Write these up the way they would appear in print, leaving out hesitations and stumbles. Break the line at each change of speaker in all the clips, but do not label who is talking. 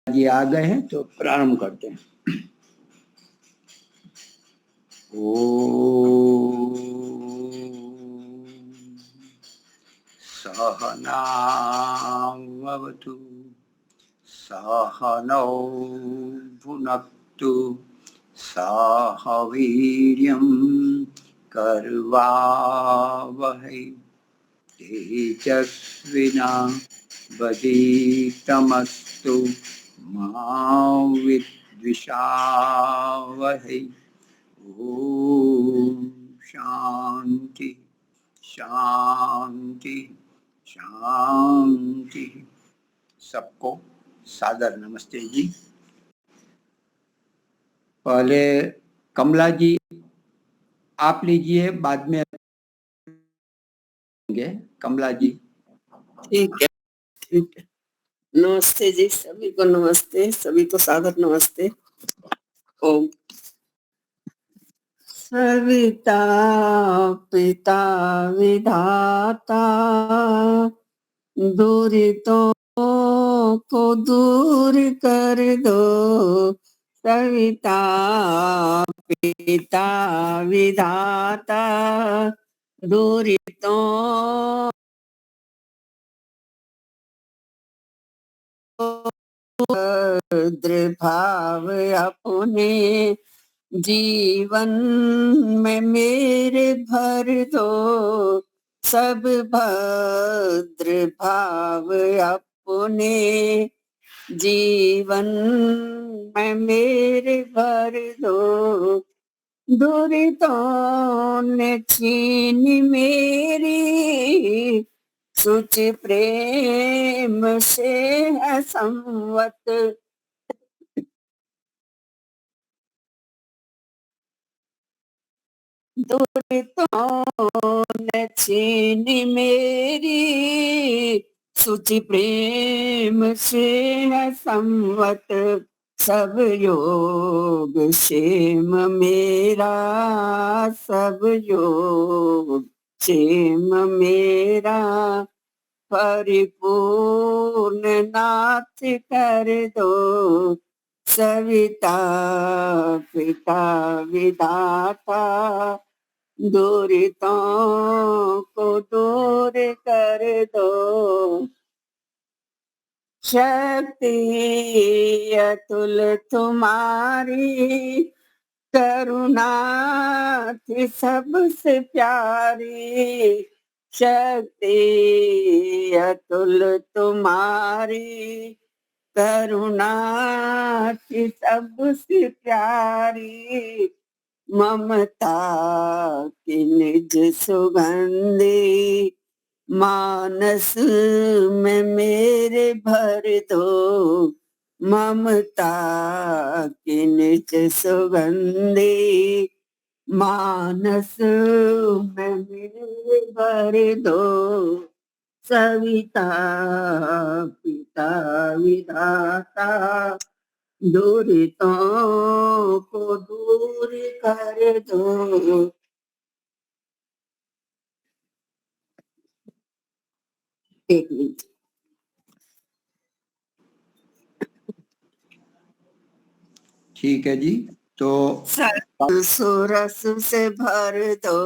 ये आ गए हैं तो प्रारंभ करते हैं। ओम सहनावतु सहनौ भुनक्तु सह वीर्यं करवावहै तेजस्विनावधीतमस्तु मा विद्विषावहै। ओम शांति शांति शांति। सबको सादर नमस्ते जी। पहले कमला जी आप लीजिए, बाद में कमला जी।
ठीक है, ठीक है। नमस्ते जी, सभी को नमस्ते, सभी को सादर नमस्ते। ओम सविता पिता विधाता दूरितों को दूर कर दो। सविता पिता विधाता दूरितों भाव अपने जीवन में मेरे भर दो। सब भद्र भाव अपने जीवन में मेरे भर दो। दुरितों ने छीन मेरी सुचि प्रेम से है संवत। दुरितों ने छीन मेरी सुचि प्रेम से है संवत। सब योग क्षेम मेरा, सब योग क्षेम मेरा परिपूर्ण नाथ कर दो। सविता पिता विधाता दूरितों को दूर कर दो। शक्ति अतुल तुम्हारी, करुणा थी सबसे प्यारी। शक्ति अतुल तुम्हारी, करुणा थी सबसे प्यारी। ममता की निज सुगंधी मानस में मेरे भर दो। ममता की निज सुगंधी मानस में मेरे भर दो। सविता पिता विधाता दूरितों को दूर कर दो। एक मिनट।
ठीक है जी, तो
सुरस से भर दो,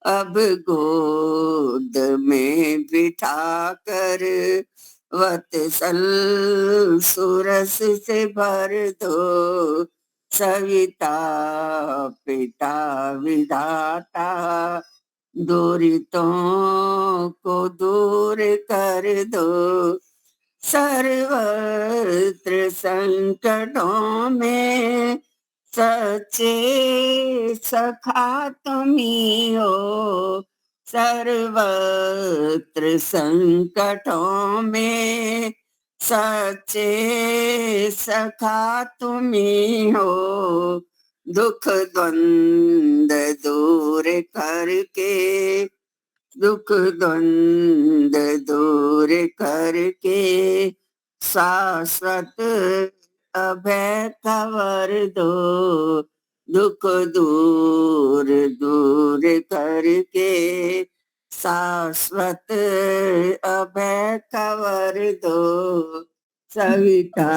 अब गोद में बिठा कर। वत्सल सुरस से भर दो। सविता पिता विधाता दूरितों को दूर कर दो। सर्वत्र संकटों में सच्चे सखा तुम्ही हो। सर्वत्र संकटों में सच्चे सखा तुम्ही हो। दुख द्वंद दूर करके, दुख द्वंद दूर करके शाश्वत अभय कवर दो। दुख दूर दूर करके शाश्वत अभय कवर दो। सविता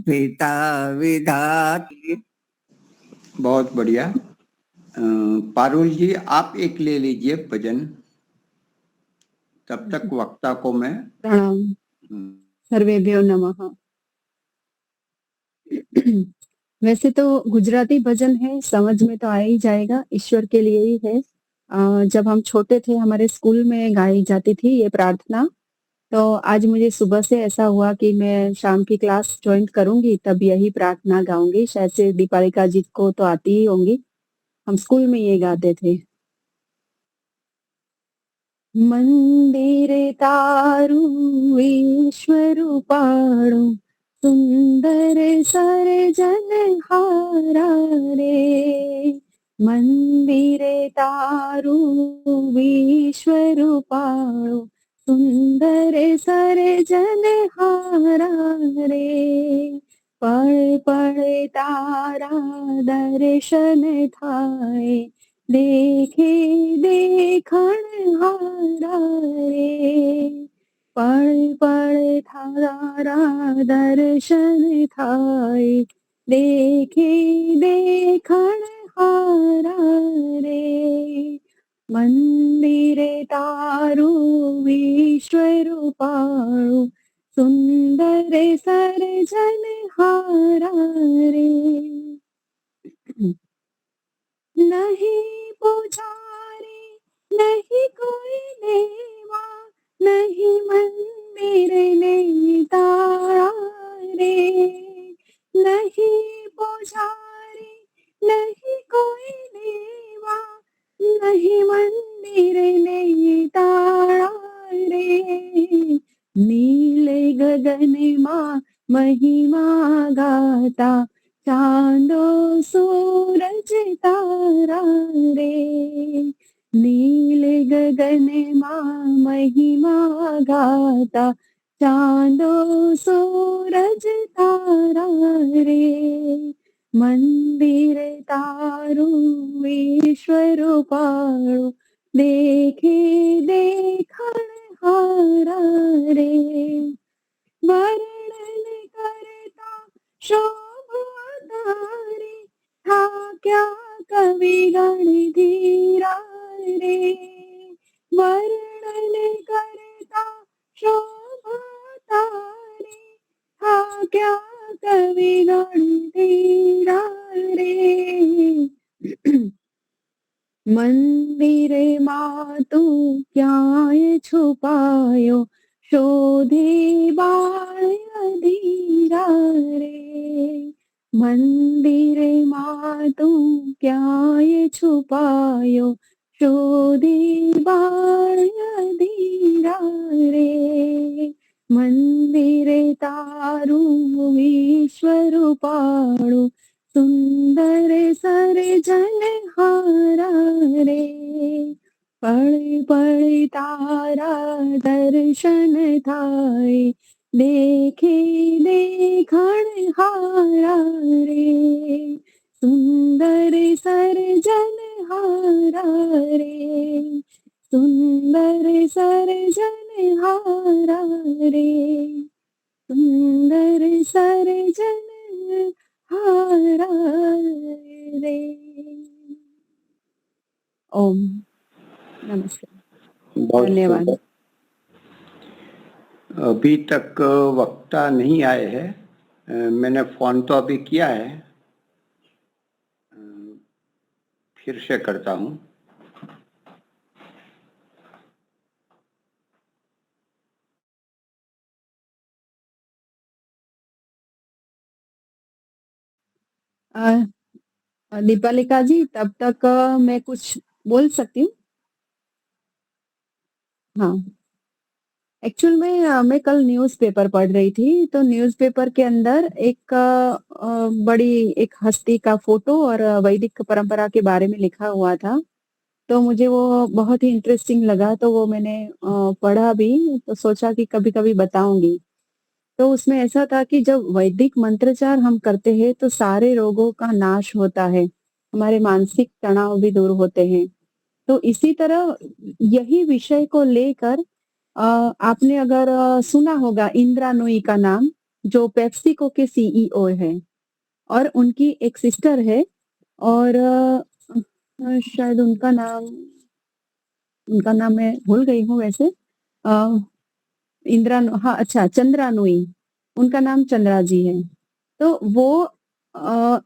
पिता विधाता।
बहुत बढ़िया। पारुल जी, आप एक ले लीजिए भजन, तब तक वक्ता को मैं
प्रणाम। सर्वेभ्यो नमः। वैसे तो गुजराती भजन है, समझ में तो आ ही जाएगा, ईश्वर के लिए ही है। जब हम छोटे थे हमारे स्कूल में गाई जाती थी ये प्रार्थना, तो आज मुझे सुबह से ऐसा हुआ कि मैं शाम की क्लास ज्वाइन करूंगी तब यही प्रार्थना गाऊंगी। शायद से दीपालिका जी को तो आती ही होंगी, हम स्कूल में ये गाते थे। मंदिर तारू ईश्वर पाड़ो, सुंदर सर्जन हारा रे। मंदिर तारू ईश्वर पाड़ो, सुंदर सर्जन हारा रे। पળ पળ तारा दर्शन थाय, देखे देखण हारा रे। पળ पળ थारा दर्शन थाय, देखे देखण हारा रे। मंदिर तारू ईश्वर पाळो, सुंदर सर्जन हारा रे। नहीं पुजारी नहीं कोई लेवा, नहीं मंदिर नहीं तारा रे। नहीं पुजारी नहीं कोई लेवा, नहीं मंदिर नहीं तारा रे। नीले गगन माँ महिमा गाता, चांदो सूरज तारा रे। नीले गगन माँ महिमा गाता, चांदो सूरज तारा रे। मंदिर तारू ईश्वर पाळो, देखे देखण हारा रे। वर्णन करता शोभा तारी, था क्या कवि गण धीरा रे। वर्णन करता शोभा तारी, था क्या कवि गण धीरा रे। मंदिर मातु क्याय छुपायो, शोधे बाळ अधीरा रे। मंदिर मातु क्याय छुपायो, शोधे बाळ अधीरा रे। मंदिर तारू ईश्वर पाळो, सुंदर सर्जन हारा रे। पळ पळ तारा दर्शन थाय, देखे देखण हारा रे। सुंदर सर्जन हारा रे। सुंदर सर्जन हारा रे। सुंदर सर्जन हारा रे। ओम नमस्ते।
बहुत
धन्यवाद।
सुंदर। अभी तक वक्ता नहीं आए हैं। मैंने फोन तो अभी किया है, फिर से करता हूँ।
दीपालिका जी, तब तक मैं कुछ बोल सकती हूँ? हाँ, एक्चुअल में मैं कल न्यूज़पेपर पढ़ रही थी, तो न्यूज़पेपर के अंदर एक बड़ी एक हस्ती का फोटो और वैदिक परंपरा के बारे में लिखा हुआ था। तो मुझे वो बहुत ही इंटरेस्टिंग लगा, तो वो मैंने पढ़ा भी, तो सोचा कि कभी-कभी बताऊँगी। तो उसमें ऐसा था कि जब वैदिक मंत्रोच्चार हम करते हैं, तो सारे रोगों का नाश होता है, हमारे मानसिक तनाव भी दूर होते हैं। तो इसी तरह यही विषय को लेकर आपने अगर सुना होगा इंदिरा नूई का नाम, जो पेप्सिको के सीईओ हैं और उनकी एक सिस्टर है और शायद उनका नाम मैं भूल गई हूँ वैसे। अ, हाँ, अच्छा चंद्रा नूई, उनका नाम चंद्रा जी है। तो वो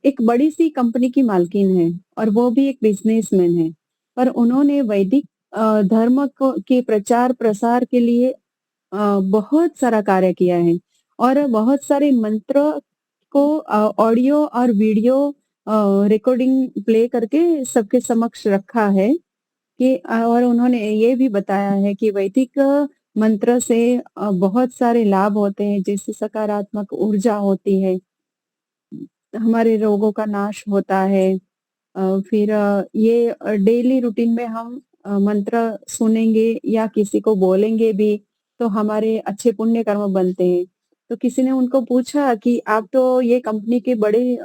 एक बड़ी-सी कंपनी की मालकिन है और वो भी एक बिज़नेसमैन है। पर उन्होंने वैदिक धर्म को के प्रचार-प्रसार के लिए बहुत सारा कार्य किया है और बहुत सारे मंत्र को ऑडियो और वीडियो रिकॉर्डिंग प्ले करके सबके समक्ष रखा है कि और उन्होंने ये भी बताया है कि वैदिक मंत्र से बहुत सारे लाभ होते हैं, जैसे सकारात्मक ऊर्जा होती है, हमारे रोगों का नाश होता है। फिर ये डेली रूटीन में हम मंत्र सुनेंगे या किसी को बोलेंगे भी, तो हमारे अच्छे पुण्य कर्म बनते हैं। तो किसी ने उनको पूछा कि आप तो ये कंपनी के बड़े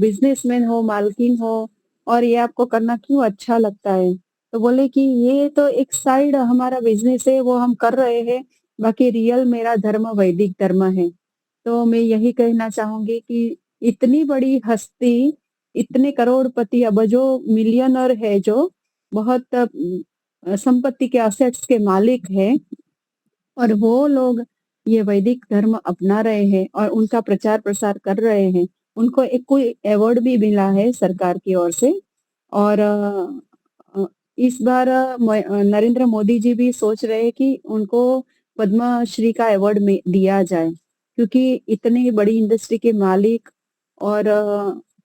बिज़नेसमैन हो, मालकिन हो और ये आपको करना क्यों अच्छा लगता है? तो बोले कि ये तो एक साइड हमारा बिज़नेस है, वो हम कर रहे हैं, बाकी रियल मेरा धर्म वैदिक धर्म है। तो मैं यही कहना चाहूँगी कि इतनी बड़ी हस्ती, इतने करोड़पति अबजों मिलियनर है जो बहुत संपत्ति के असेट्स के मालिक हैं और वो लोग ये वैदिक धर्म अपना रहे हैं और उनका प्रचार-प्रसार कर रहे हैं। उनको एक कोई अवार्ड भी मिला है सरकार की ओर से और इस बार नरेंद्र मोदी जी भी सोच रहे हैं कि उनको पद्मश्री का अवार्ड में दिया जाए, क्योंकि इतनी बड़ी इंडस्ट्री के मालिक और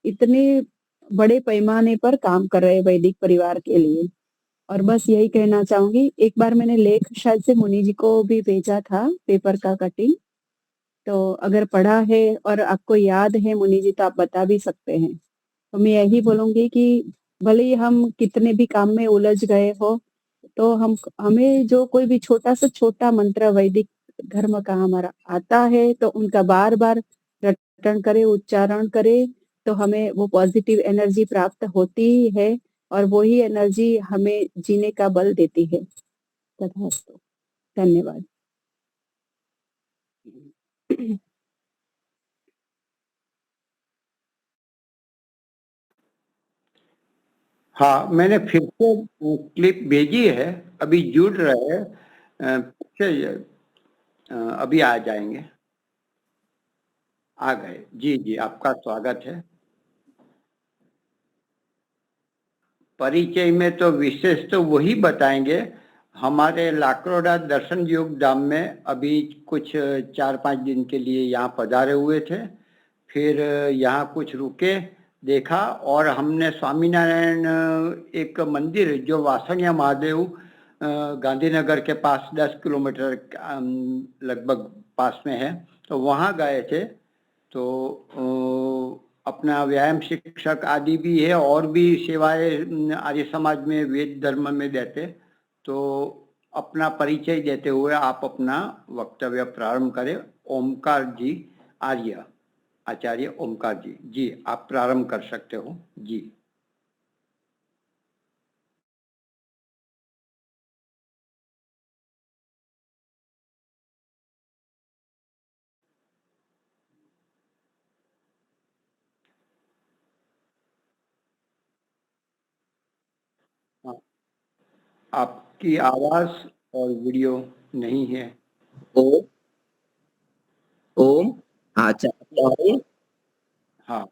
इतने बड़े पैमाने पर काम कर रहे हैं वैदिक परिवार के लिए। और बस यही कहना चाहूँगी, एक बार मैंने लेख शायद से मुनि जी को भी भेजा था, पेपर का कटिंग, तो अगर पढ़ा है और आपको याद है मुनि जी तो आप बता भी सकते हैं। तो मैं यही बोलूँगी कि भले ही हम कितने भी काम में उलझ गए हो, तो हमें जो कोई भी छोटा से छोटा मंत्र वैदिक धर्म का हमारा आता है, तो उनका बार-बार रटन करें, उच्चारण करें, तो हमें वो पॉज़िटिव एनर्जी प्राप्त होती ही है और वो ही एनर्जी हमें जीने का बल देती है। तथास्तु। धन्यवाद।
हाँ, मैंने फिर से क्लिप भेजी है, अभी जुड़ रहे हैं। अभी आ जाएंगे। आ गए। जी जी, आपका स्वागत है। परिचय में तो विशेष तो वही बताएंगे। हमारे लाकरोड़ा दर्शन योग धाम में अभी कुछ 4-5 दिन के लिए यहाँ पधारे हुए थे। फिर यहाँ कुछ रुके, देखा और हमने स्वामीनारायण एक मंदिर जो वासनिया महादेव गांधीनगर के पास 10 किलोमीटर लगभग पास में है, तो वहाँ गए थे। तो अपना व्यायाम शिक्षक आदि भी है और भी सेवाएं आर्य समाज में वेद धर्म में देते। तो अपना परिचय देते हुए आप अपना वक्तव्य प्रारंभ करें। ओमकार जी आर्य, आचार्य ओमकार जी। जी, आप प्रारंभ कर सकते हो। जी। हाँ, आपकी आवाज और वीडियो नहीं है।
ओम ओम। अच्छा, अभी आ रही है?
हाँ,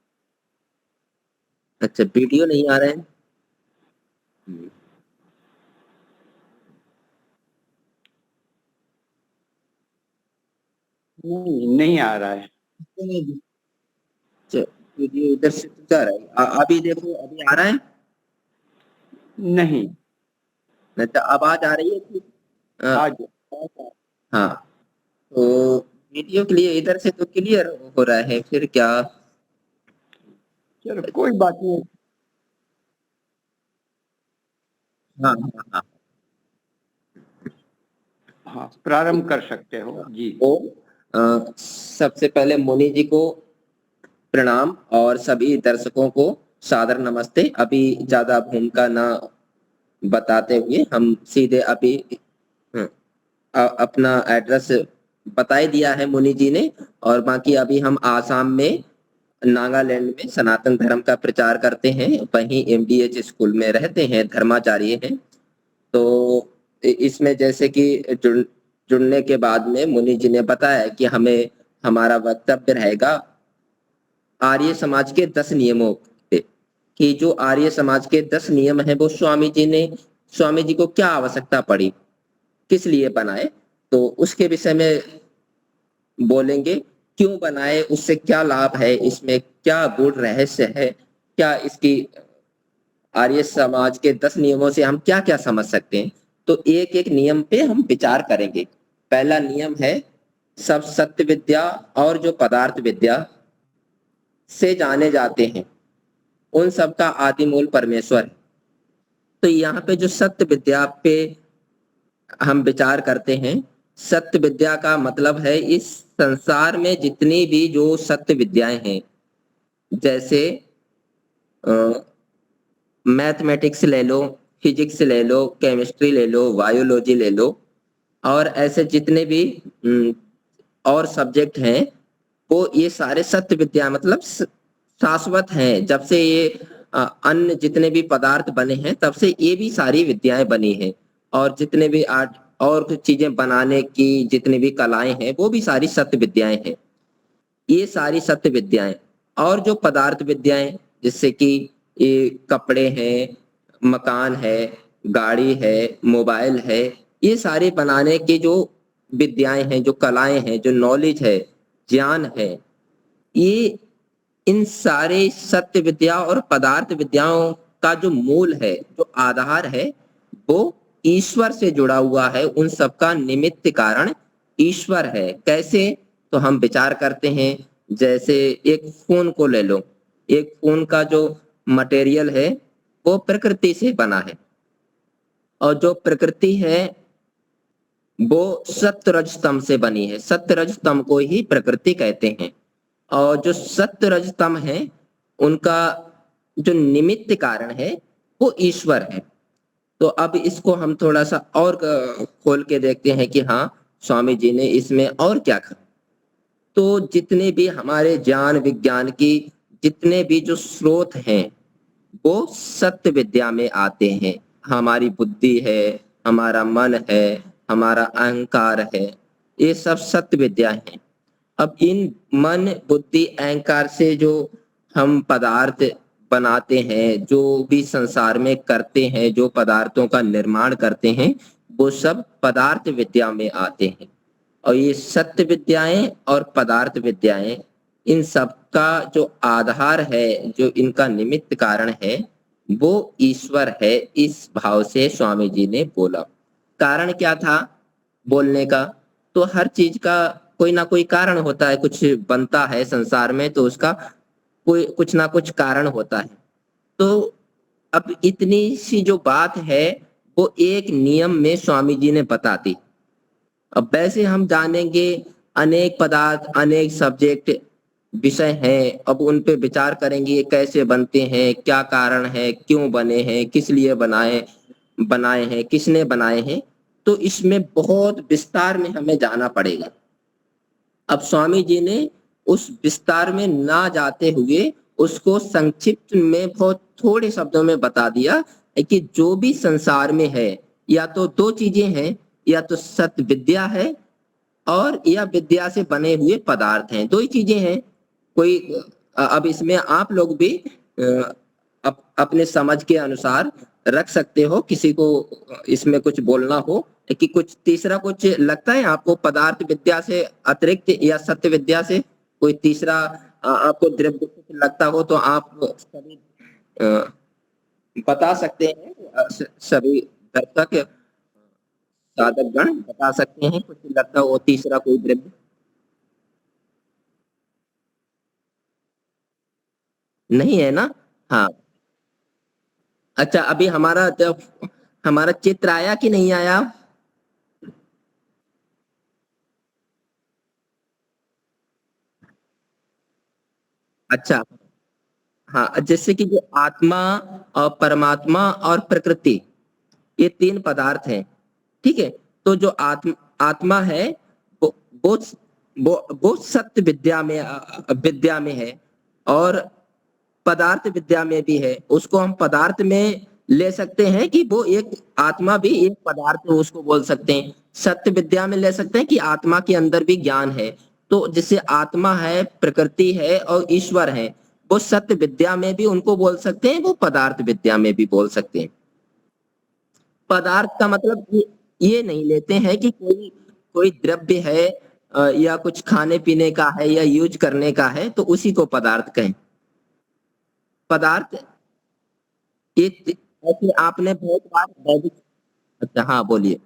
अच्छा, वीडियो नहीं आ रहा है।
नहीं आ रहा है।
अच्छा, वीडियो इधर से तो जा रहा है। अभी देखो, अभी आ रहा है।
नहीं।
अच्छा, आवाज आ रही है कि?
आज
हाँ, तो वीडियो के लिए इधर से तो क्लियर हो रहा है, फिर क्या?
चलो कोई बात नहीं।
हाँ हाँ हाँ।
हाँ, प्रारंभ कर सकते हो। जी।
ओम। सबसे पहले मुनि जी को प्रणाम और सभी दर्शकों को सादर नमस्ते। अभी ज्यादा भूमिका ना बताते हुए हम सीधे अभी अपना एड्रेस बता ही दिया है मुनि जी ने। और बाकी अभी हम आसाम में नागालैंड में सनातन धर्म का प्रचार करते हैं, वहीं एमडीएच स्कूल में रहते हैं, धर्माचार्य हैं। तो इसमें जैसे कि जुड़ने के बाद में मुनि जी ने बताया कि हमें हमारा वक्तव्य रहेगा आर्य समाज के 10 नियमों पे, कि जो आर्य समाज के 10 नियम हैं वो स्वामी जी को क्या आवश्यकता पड़ी, किस लिए बनाए, तो उसके विषय में बोलेंगे। क्यों बनाए, उससे क्या लाभ है, इसमें क्या गूढ़ रहस्य है, क्या इसकी आर्य समाज के 10 नियमों से हम क्या क्या समझ सकते हैं। तो एक एक नियम पे हम विचार करेंगे। पहला नियम है सब सत्य विद्या और जो पदार्थ विद्या से जाने जाते हैं उन सब का आदि मूल परमेश्वर है। तो यहाँ पे जो सत्य विद्या पे हम विचार करते हैं, सत्य विद्या का मतलब है इस संसार में जितनी भी जो सत्य विद्याएं हैं, जैसे मैथमेटिक्स ले लो, फिजिक्स ले लो, केमिस्ट्री ले लो, बायोलॉजी ले लो, और ऐसे जितने भी और सब्जेक्ट हैं, वो ये सारे सत्य विद्या मतलब शाश्वत हैं। जब से ये अन्य जितने भी पदार्थ बने हैं तब से ये भी सारी विद्याएं बनी हैं। और जितने भी आर्ट और कुछ चीजें बनाने की जितनी भी कलाएं हैं वो भी सारी सत्य विद्याएं हैं। ये सारी सत्य विद्याएं और जो पदार्थ विद्याएं, जिससे कि ये कपड़े हैं, मकान है, गाड़ी है, मोबाइल है, ये सारे बनाने की जो विद्याएं हैं, जो कलाएं हैं, जो नॉलेज है, ज्ञान है, ये इन सारे सत्य विद्या और पदार्थ विद्याओं का जो मूल है, जो आधार है, वो ईश्वर से जुड़ा हुआ है। उन सबका निमित्त कारण ईश्वर है। कैसे, तो हम विचार करते हैं। जैसे एक फोन को ले लो, एक फोन का जो मटेरियल है वो प्रकृति से बना है, और जो प्रकृति है वो सत्य रज तम से बनी है। सत्य रज तम को ही प्रकृति कहते हैं। और जो सत्य रज तम है उनका जो निमित्त कारण है वो ईश्वर है। तो अब इसको हम थोड़ा सा और खोल के देखते हैं कि हाँ, स्वामी जी ने इसमें और क्या कहा। तो जितने भी हमारे ज्ञान विज्ञान की जितने भी जो स्रोत हैं वो सत्य विद्या में आते हैं। हमारी बुद्धि है, हमारा मन है, हमारा अहंकार है, ये सब सत्य विद्या है। अब इन मन बुद्धि अहंकार से जो हम पदार्थ बनाते हैं, जो भी संसार में करते हैं, जो पदार्थों का निर्माण करते हैं, वो सब पदार्थ विद्या में आते हैं। और ये सत्य विद्याएं और पदार्थ विद्याएं, इन सब का जो आधार है, जो इनका निमित्त कारण है, वो ईश्वर है। इस भाव से स्वामी जी ने बोला। कारण क्या था बोलने का? तो हर चीज का कोई ना कोई कारण होता है। कुछ बनता है संसार में तो उसका कोई कुछ ना कुछ कारण होता है। तो अब इतनी सी जो बात है वो एक नियम में स्वामी जी ने बता दी। अब वैसे हम जानेंगे अनेक पदार्थ, अनेक सब्जेक्ट विषय हैं, अब उन पे विचार करेंगे ये कैसे बनते हैं, क्या कारण है, क्यों बने हैं, किस लिए बनाए हैं, किसने बनाए हैं। तो इसमें बहुत विस्तार में हमें जाना पड़ेगा। अब स्वामी जी ने उस विस्तार में ना जाते हुए उसको संक्षिप्त में बहुत थोड़े शब्दों में बता दिया कि जो भी संसार में है, या तो दो चीजें हैं, या तो सत्य विद्या है और या विद्या से बने हुए पदार्थ हैं। दो ही चीजें हैं। कोई अब इसमें आप लोग भी अपने समझ के अनुसार रख सकते हो। किसी को इसमें कुछ बोलना हो कि कुछ तीसरा कुछ लगता है आपको पदार्थ विद्या से अतिरिक्त या सत्य विद्या से कोई तीसरा आपको द्रव्य कुछ लगता हो तो आप सभी बता सकते हैं। सभी दर्शक साधकगण बता सकते हैं कुछ लगता हो तीसरा कोई द्रव्य। नहीं है ना? हाँ, अच्छा, अभी हमारा जब हमारा चित्र आया कि नहीं आया? अच्छा, हाँ, जैसे कि जो आत्मा और परमात्मा और प्रकृति, ये तीन पदार्थ हैं। ठीक है, तो जो आत्मा है वो वो वो सत्य विद्या में है और पदार्थ विद्या में भी है। उसको हम पदार्थ में ले सकते हैं कि वो एक आत्मा भी एक पदार्थ है, उसको बोल सकते हैं। सत्य विद्या में ले सकते हैं कि आत्मा के अंदर भी ज्ञान है। तो जिससे आत्मा है, प्रकृति है और ईश्वर है, वो सत्य विद्या में भी उनको बोल सकते हैं, वो पदार्थ विद्या में भी बोल सकते हैं। पदार्थ का मतलब ये नहीं लेते हैं कि कोई कोई द्रव्य है या कुछ खाने पीने का है या यूज करने का है तो उसी को पदार्थ कहें। पदार्थ ये ऐसे आपने बहुत बार वैदिक। अच्छा हाँ बोलिए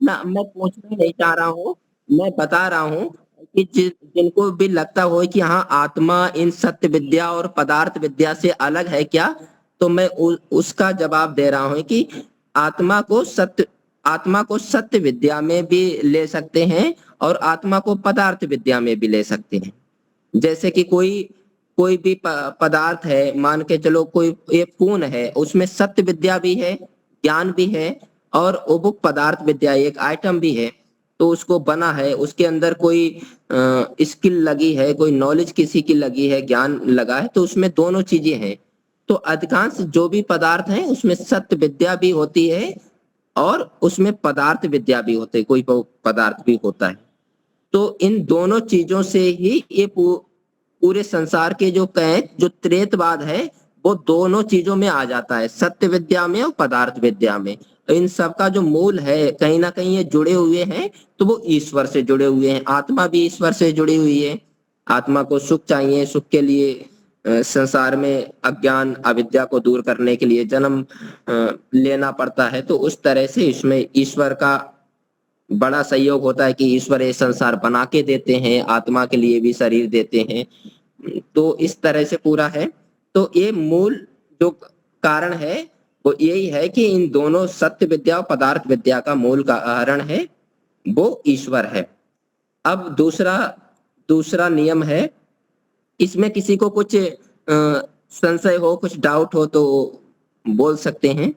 ना, मैं पूछना नहीं चाह रहा हूँ, मैं बता रहा हूँ कि जिनको भी लगता हो कि हाँ आत्मा इन सत्य विद्या और पदार्थ विद्या से अलग है क्या, तो मैं उसका जवाब दे रहा हूँ कि आत्मा को सत्य विद्या में भी ले सकते हैं और आत्मा को पदार्थ विद्या में भी ले सकते हैं। जैसे कि कोई भी पदार्थ है, मान के चलो कोई एक खून है, उसमें सत्य विद्या भी है, ज्ञान भी है और वो पदार्थ विद्या एक आइटम भी है। तो उसको बना है, उसके अंदर कोई स्किल लगी है, कोई नॉलेज किसी की लगी है, ज्ञान लगा है, तो उसमें दोनों चीजें हैं। तो अधिकांश जो भी पदार्थ हैं उसमें सत्य विद्या भी होती है और उसमें पदार्थ विद्या भी होती है, कोई पदार्थ भी होता है। तो इन दोनों चीजों से ही ये पूरे संसार के जो त्रेतवाद है वो दोनों चीजों में आ जाता है, सत्य विद्या में और पदार्थ विद्या में। इन सब का जो मूल है कहीं ना कहीं ये जुड़े हुए हैं, तो वो ईश्वर से जुड़े हुए हैं। आत्मा भी ईश्वर से जुड़ी हुई है। आत्मा को सुख चाहिए, सुख के लिए संसार में अज्ञान अविद्या को दूर करने के लिए जन्म लेना पड़ता है। तो उस तरह से इसमें ईश्वर का बड़ा सहयोग होता है कि ईश्वर ये संसार बना के देते हैं, आत्मा के लिए भी शरीर देते हैं। तो इस तरह से पूरा है। तो ये मूल जो कारण है वो यही है कि इन दोनों सत्य विद्या और पदार्थ विद्या का मूल कारण है वो ईश्वर है। अब दूसरा नियम है, इसमें किसी को कुछ संशय हो, कुछ डाउट हो तो बोल सकते हैं,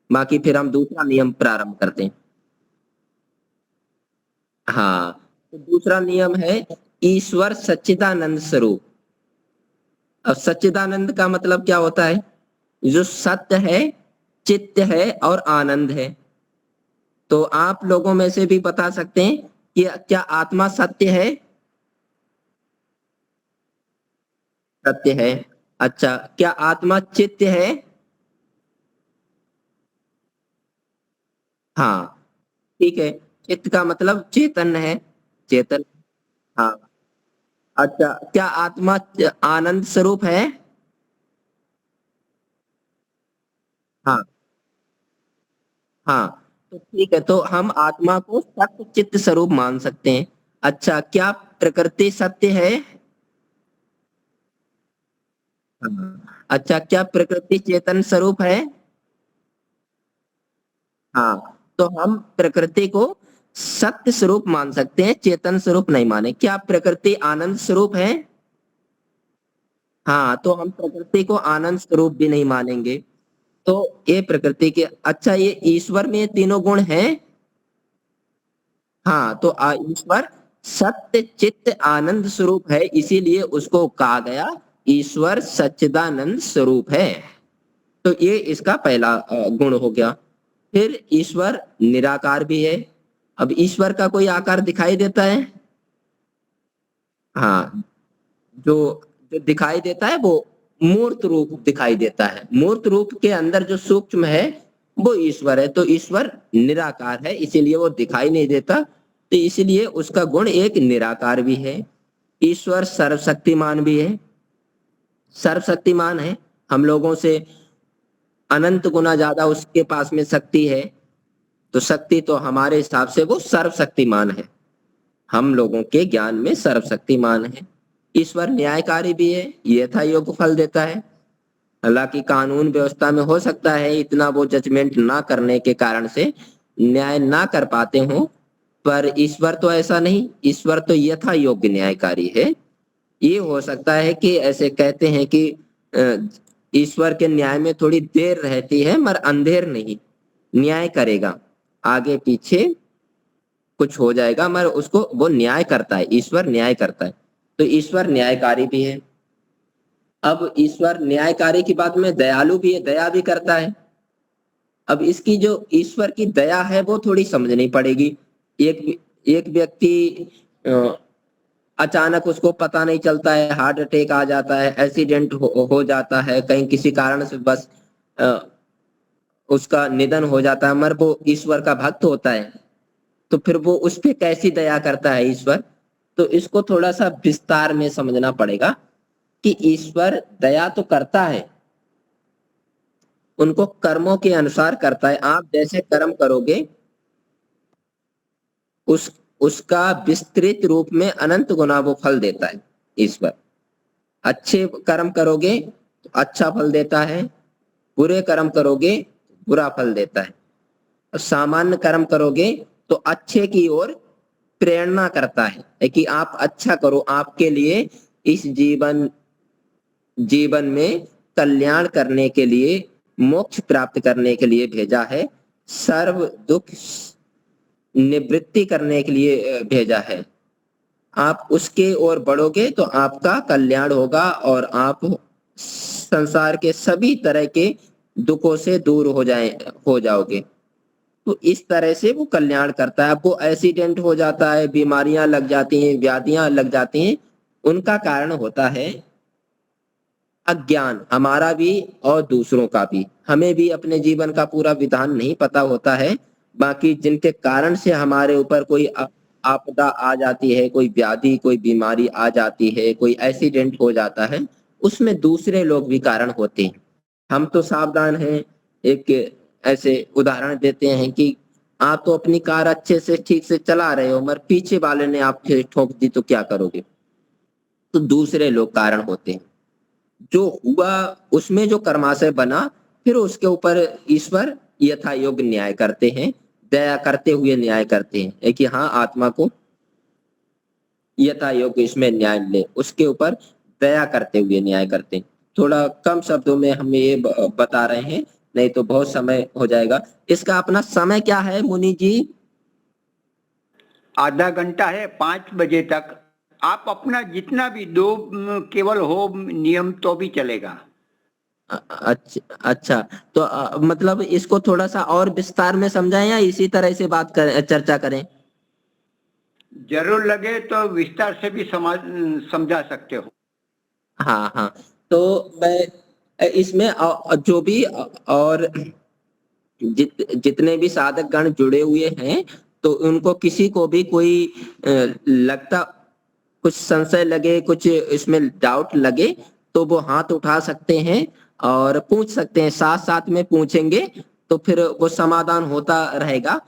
बाकी फिर हम दूसरा नियम प्रारंभ करते हैं। हाँ, तो दूसरा नियम है ईश्वर सच्चिदानंद स्वरूप। अब सच्चिदानंद का मतलब क्या होता है? जो सत्य है, चित्त है और आनंद है। तो आप लोगों में से भी बता सकते हैं कि क्या आत्मा सत्य है? सत्य है। अच्छा, क्या आत्मा चित्त है? हाँ, ठीक है। चित्त का मतलब चेतन है, चेतन। हाँ। अच्छा, क्या आत्मा आनंद स्वरूप है? हाँ हाँ, तो ठीक है, तो हम आत्मा को सत्य चित्त स्वरूप मान सकते हैं। अच्छा, क्या प्रकृति सत्य है? हाँ। अच्छा, क्या प्रकृति चेतन स्वरूप है? हाँ, तो हम प्रकृति को सत्य स्वरूप मान सकते हैं, चेतन स्वरूप नहीं माने। क्या प्रकृति आनंद स्वरूप है? हाँ, तो हम प्रकृति को आनंद स्वरूप भी नहीं मानेंगे। तो ये प्रकृति के। अच्छा, ये ईश्वर में ये तीनों गुण हैं? हाँ, तो ईश्वर सत्य चित्त आनंद स्वरूप है, इसीलिए उसको कहा गया ईश्वर सच्चिदानंद स्वरूप है। तो ये इसका पहला गुण हो गया। फिर ईश्वर निराकार भी है। अब ईश्वर का कोई आकार दिखाई देता है? हाँ, जो जो दिखाई देता है वो मूर्त रूप दिखाई देता है। मूर्त रूप के अंदर जो सूक्ष्म है वो ईश्वर है। तो ईश्वर निराकार है, इसीलिए वो दिखाई नहीं देता, तो इसलिए उसका गुण एक निराकार भी है। ईश्वर सर्वशक्तिमान भी है, सर्वशक्तिमान है। हम लोगों से अनंत गुना ज्यादा उसके पास में शक्ति है, तो शक्ति तो हमारे हिसाब से वो सर्वशक्तिमान है, हम लोगों के ज्ञान में सर्वशक्तिमान है। ईश्वर न्यायकारी भी है, यथा योग्य फल देता है। हालांकि कानून व्यवस्था में हो सकता है इतना वो जजमेंट ना करने के कारण से न्याय ना कर पाते हो, पर ईश्वर तो ऐसा नहीं, ईश्वर तो यथा योग्य न्यायकारी है। ये हो सकता है कि ऐसे कहते हैं कि ईश्वर के न्याय में थोड़ी देर रहती है मगर अंधेर नहीं। न्याय करेगा, आगे पीछे कुछ हो जाएगा मगर उसको वो न्याय करता है, ईश्वर न्याय करता है। तो ईश्वर न्यायकारी भी है। अब ईश्वर न्यायकारी की बात में दयालु भी है, दया भी करता है। अब इसकी जो ईश्वर की दया है वो थोड़ी समझनी पड़ेगी। एक एक व्यक्ति अचानक उसको पता नहीं चलता है, हार्ट अटैक आ जाता है, एक्सीडेंट हो जाता है, कहीं किसी कारण से बस उसका निधन हो जाता है, मगर वो ईश्वर का भक्त होता है, तो फिर वो उस पे कैसी दया करता है ईश्वर। तो इसको थोड़ा सा विस्तार में समझना पड़ेगा कि ईश्वर दया तो करता है, उनको कर्मों के अनुसार करता है। आप जैसे कर्म करोगे उसका विस्तृत रूप में अनंत गुना वो फल देता है ईश्वर। अच्छे कर्म करोगे तो अच्छा फल देता है, बुरे कर्म करोगे बुरा फल देता है। और सामान्य कर्म करोगे तो अच्छे की ओर प्रेरणा करता है कि आप अच्छा करो, आपके लिए इस जीवन में कल्याण करने के लिए, मोक्ष प्राप्त करने के लिए भेजा है, सर्व दुख निवृत्ति करने के लिए भेजा है। आप उसके ओर बढ़ोगे तो आपका कल्याण होगा और आप संसार के सभी तरह के दुखों से दूर हो जाओगे। तो इस तरह से वो कल्याण करता है। आपको एक्सीडेंट हो जाता है, बीमारियां लग जाती हैं, व्याधियां लग जाती हैं, उनका कारण होता है अज्ञान, हमारा भी और दूसरों का भी। हमें भी अपने जीवन का पूरा विधान नहीं पता होता है। बाकी जिनके कारण से हमारे ऊपर कोई आपदा आ जाती है, कोई व्याधि, कोई बीमारी आ जाती है, कोई एक्सीडेंट हो जाता है, उसमें दूसरे लोग भी कारण होते हैं। हम तो सावधान हैं। एक ऐसे उदाहरण देते हैं कि आप तो अपनी कार अच्छे से ठीक से चला रहे हो, मगर पीछे वाले ने आपके ठोक दी तो क्या करोगे? तो दूसरे लोग कारण होते हैं। जो हुआ उसमें जो कर्माशय बना, फिर उसके ऊपर ईश्वर यथा योग्य न्याय करते हैं, दया करते हुए न्याय करते हैं कि हाँ, आत्मा को यथा योग्य इसमें न्याय मिले, उसके ऊपर दया करते हुए न्याय करते हैं। थोड़ा कम शब्दों में हम ये बता रहे हैं, नहीं तो बहुत समय हो जाएगा। इसका अपना समय क्या है मुनि जी?
आधा घंटा है, 5 बजे तक। आप अपना जितना भी दो केवल हो नियम तो भी चलेगा।
अच्छा, तो मतलब इसको थोड़ा सा और विस्तार में समझाएं या इसी तरह से बात करें, चर्चा करें?
जरूर लगे तो विस्तार से भी समझा सकते हो।
हाँ हाँ, तो मैं इसमें जो भी और जितने भी साधक गण जुड़े हुए हैं, तो उनको किसी को भी कोई लगता, कुछ संशय लगे, कुछ इसमें डाउट लगे, तो वो हाथ उठा सकते हैं और पूछ सकते हैं। साथ साथ में पूछेंगे तो फिर वो समाधान होता रहेगा,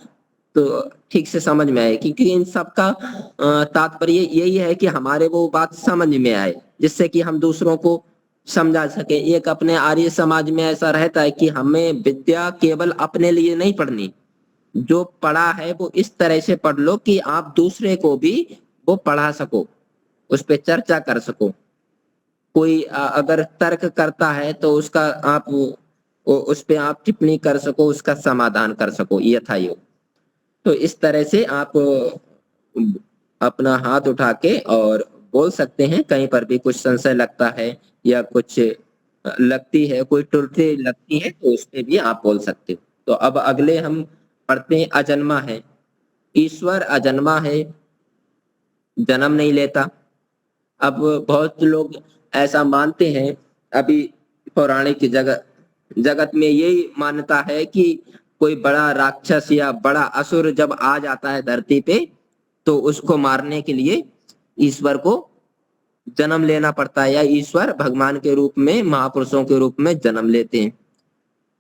तो ठीक से समझ में आए। क्योंकि इन सब का तात्पर्य यही है कि हमारे वो बात समझ में आए, जिससे कि हम दूसरों को समझा सके। एक अपने आर्य समाज में ऐसा रहता है कि हमें विद्या केवल अपने लिए नहीं पढ़नी, जो पढ़ा है वो इस तरह से पढ़ लो कि आप दूसरे को भी वो पढ़ा सको, उस पे चर्चा कर सको। कोई अगर तर्क करता है तो उसका आप उस पे आप टिप्पणी कर सको, उसका समाधान कर सको यथा योग। तो इस तरह से आप अपना हाथ उठा के और बोल सकते हैं। कहीं पर भी कुछ संशय लगता है या कुछ लगती है, कोई त्रुटि लगती है, तो उस पे भी आप बोल सकते हो। तो अब अगले हम पढ़ते हैं, अजन्मा है। ईश्वर अजन्मा है, जन्म नहीं लेता। अब बहुत लोग ऐसा मानते हैं, अभी पौराणिक जगत में यही मान्यता है कि कोई बड़ा राक्षस या बड़ा असुर जब आ जाता है धरती पे, तो उसको मारने के लिए ईश्वर को जन्म लेना पड़ता है, या ईश्वर भगवान के रूप में, महापुरुषों के रूप में जन्म लेते हैं।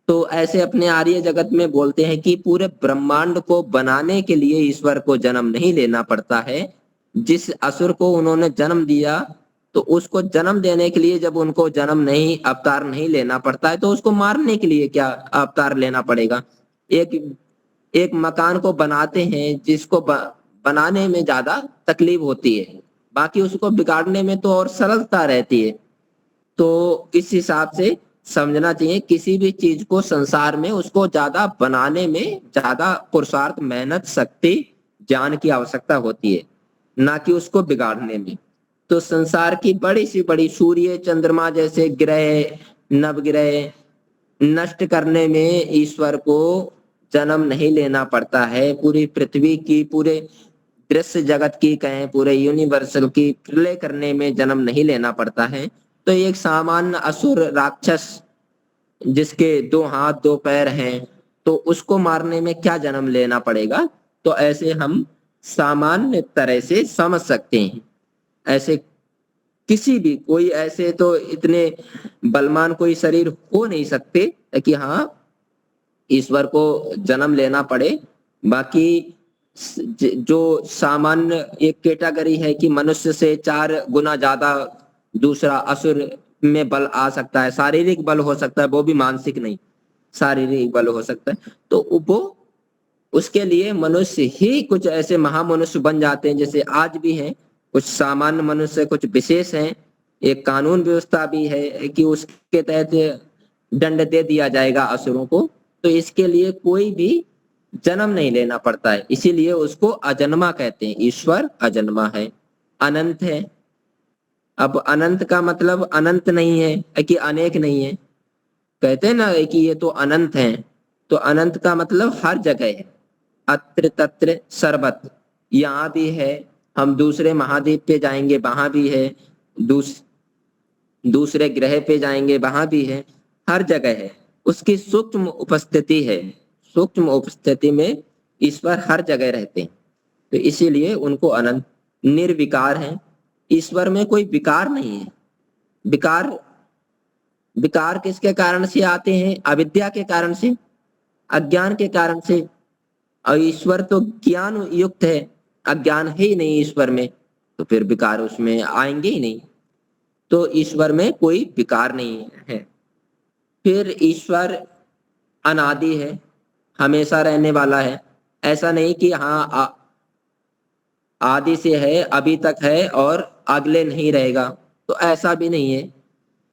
तो ऐसे अपने आर्य जगत में बोलते हैं कि पूरे ब्रह्मांड को बनाने के लिए ईश्वर को जन्म नहीं लेना पड़ता है। जिस असुर को उन्होंने जन्म दिया, तो उसको जन्म देने के लिए जब उनको जन्म नहीं, अवतार नहीं लेना पड़ता है, तो उसको मारने के लिए क्या अवतार लेना पड़ेगा? एक मकान को बनाते हैं जिसको बनाने में ज्यादा तकलीफ होती है, बाकी उसको बिगाड़ने में तो और सरलता रहती है। तो इस हिसाब से समझना चाहिए किसी भी चीज को संसार में उसको ज्यादा बनाने में ज्यादा पुरुषार्थ, मेहनत, शक्ति, ज्ञान की आवश्यकता होती है, ना कि उसको बिगाड़ने में। तो संसार की बड़ी सी बड़ी सूर्य, चंद्रमा जैसे ग्रह, नवग्रह नष्ट करने में ईश्वर को जन्म नहीं लेना पड़ता है। पूरी पृथ्वी की, पूरे दृश्य जगत की कहें, पूरे यूनिवर्सल की प्रलय करने में जन्म नहीं लेना पड़ता है। तो एक सामान्य असुर राक्षस जिसके 2 हाथ 2 पैर हैं, तो उसको मारने में क्या जन्म लेना पड़ेगा? तो ऐसे हम सामान्य तरह से समझ सकते हैं। ऐसे किसी भी, कोई ऐसे तो इतने बलवान कोई शरीर हो नहीं सकते कि हाँ ईश्वर को जन्म लेना पड़े। बाकी जो सामान्य एक कैटेगरी है कि मनुष्य से 4 गुना ज्यादा दूसरा असुर में बल आ सकता है, शारीरिक बल हो सकता है, वो भी मानसिक नहीं, शारीरिक बल हो सकता है। तो वो उसके लिए मनुष्य ही कुछ ऐसे महामनुष्य बन जाते हैं, जैसे आज भी हैं कुछ सामान्य मनुष्य, कुछ विशेष हैं। एक कानून व्यवस्था भी है कि उसके तहत दंड दे दिया जाएगा असुरों को। तो इसके लिए कोई भी जन्म नहीं लेना पड़ता है, इसीलिए उसको अजन्मा कहते हैं। ईश्वर अजन्मा है, अनंत है। अब अनंत का मतलब अनंत नहीं है कि अनेक नहीं है। कहते हैं ना कि ये तो अनंत है, तो अनंत का मतलब हर जगह है, अत्र तत्र सर्वत्र। यहाँ भी है, हम दूसरे महाद्वीप पे जाएंगे वहां भी है, दूसरे ग्रह पे जाएंगे वहां भी है, हर जगह है। उसकी सूक्ष्म उपस्थिति है, सूक्ष्म उपस्थिति में ईश्वर हर जगह रहते हैं। तो इसीलिए उनको अनंत, निर्विकार है। ईश्वर में कोई विकार नहीं है। विकार, विकार किसके कारण से आते हैं? अविद्या के कारण से, अज्ञान के कारण से। और ईश्वर तो ज्ञान युक्त है, अज्ञान है ही नहीं ईश्वर में, तो फिर विकार उसमें आएंगे ही नहीं। तो ईश्वर में कोई विकार नहीं है। फिर ईश्वर अनादि है, हमेशा रहने वाला है। ऐसा नहीं कि हाँ आदि से है, अभी तक है और अगले नहीं रहेगा, तो ऐसा भी नहीं है।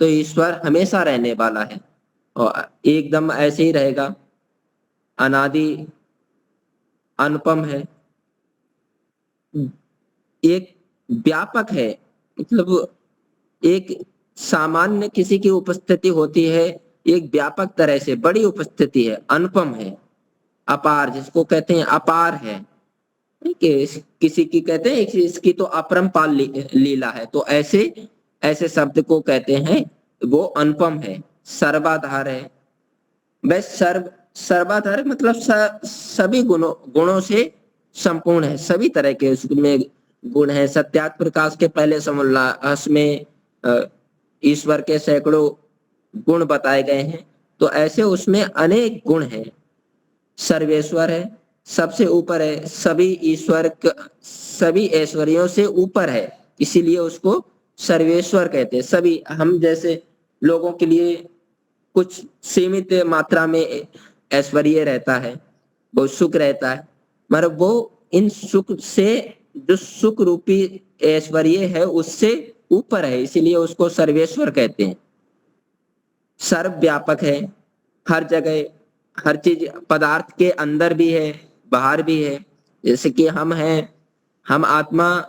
तो ईश्वर हमेशा रहने वाला है और एकदम ऐसे ही रहेगा, अनादि, अनुपम है, एक व्यापक है। मतलब एक सामान्य किसी की उपस्थिति होती है, एक व्यापक तरह से बड़ी उपस्थिति है, अनुपम है, अपार, जिसको कहते हैं अपार है। किसी की कहते हैं इसकी तो अपरंपार लीला है, तो ऐसे ऐसे शब्द को कहते हैं वो अनुपम है। सर्वाधार है, वह सर्वाधार मतलब सभी गुणों से संपूर्ण है, सभी तरह के उसमें गुण है। सत्यात प्रकाश के पहले समोल्लास में ईश्वर के सैकड़ों गुण बताए गए हैं, तो ऐसे उसमें अनेक गुण हैं। सर्वेश्वर है, सबसे ऊपर है, सभी ऐश्वर्यों से ऊपर है, इसीलिए उसको सर्वेश्वर कहते हैं। सभी, हम जैसे लोगों के लिए कुछ सीमित मात्रा में ऐश्वर्य रहता है, वो सुख रहता है, मगर वो इन सुख से, जो सुख रूपी ऐश्वर्य है उससे ऊपर है, इसीलिए उसको सर्वेश्वर कहते हैं। सर्वव्यापक है, हर जगह, हर चीज, पदार्थ के अंदर भी है, बाहर भी है। जैसे कि हम हैं, हम आत्मा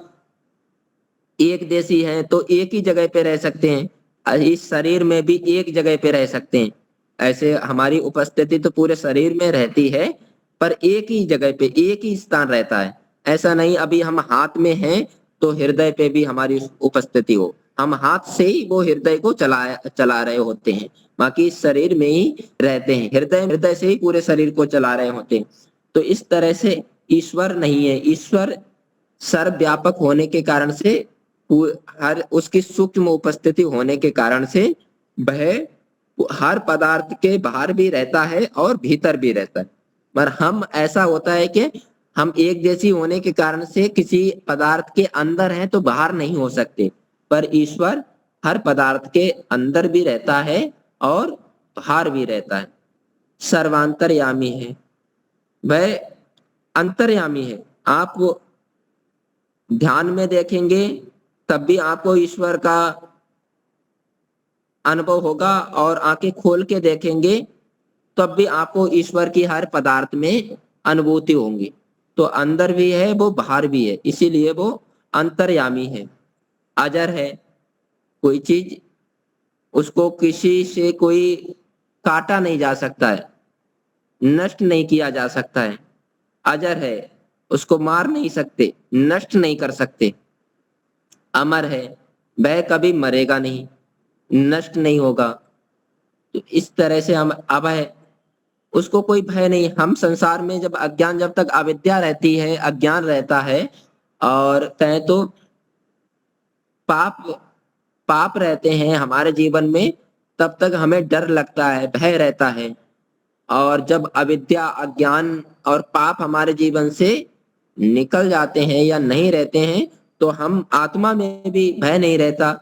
एक देशी हैं, तो एक ही जगह पे रह सकते हैं, इस शरीर में भी एक जगह पे रह सकते हैं। ऐसे हमारी उपस्थिति तो पूरे शरीर में रहती है, पर एक ही जगह पे, एक ही स्थान रहता है। ऐसा नहीं अभी हम हाथ में हैं तो हृदय पे भी हमारी उपस्थिति हो, हम हाथ से ही वो हृदय को चला रहे होते हैं, बाकी शरीर में ही रहते हैं, हृदय से ही पूरे शरीर को चला रहे होते हैं। तो इस तरह से ईश्वर नहीं है। ईश्वर सर्वव्यापक होने के कारण से, हर उसकी सूक्ष्म उपस्थिति होने के कारण से वह हर पदार्थ के बाहर भी रहता है और भीतर भी रहता है। पर हम, ऐसा होता है कि हम एक जैसी होने के कारण से किसी पदार्थ के अंदर हैं तो बाहर नहीं हो सकते, पर ईश्वर हर पदार्थ के अंदर भी रहता है और बाहर भी रहता है। सर्वांतर्यामी है, वह अंतर्यामी है। आप ध्यान में देखेंगे तब भी आपको ईश्वर का अनुभव होगा और आंखें खोल के देखेंगे तब भी आपको ईश्वर की हर पदार्थ में अनुभूति होंगी। तो अंदर भी है वो बाहर भी है, इसीलिए वो अंतर्यामी है, अजर है। कोई चीज उसको किसी से कोई काटा नहीं जा सकता है, नष्ट नहीं किया जा सकता है, अजर है, उसको मार नहीं सकते, नष्ट नहीं कर सकते, अमर है, वह कभी मरेगा नहीं, नष्ट नहीं होगा। तो इस तरह से हम अभय, उसको कोई भय नहीं। हम संसार में जब अज्ञान, जब तक अविद्या रहती है, अज्ञान रहता है और कहें तो पाप पाप रहते हैं हमारे जीवन में, तब तक हमें डर लगता है, भय रहता है। और जब अविद्या, अज्ञान और पाप हमारे जीवन से निकल जाते हैं या नहीं रहते हैं, तो हम आत्मा में भी भय नहीं रहता,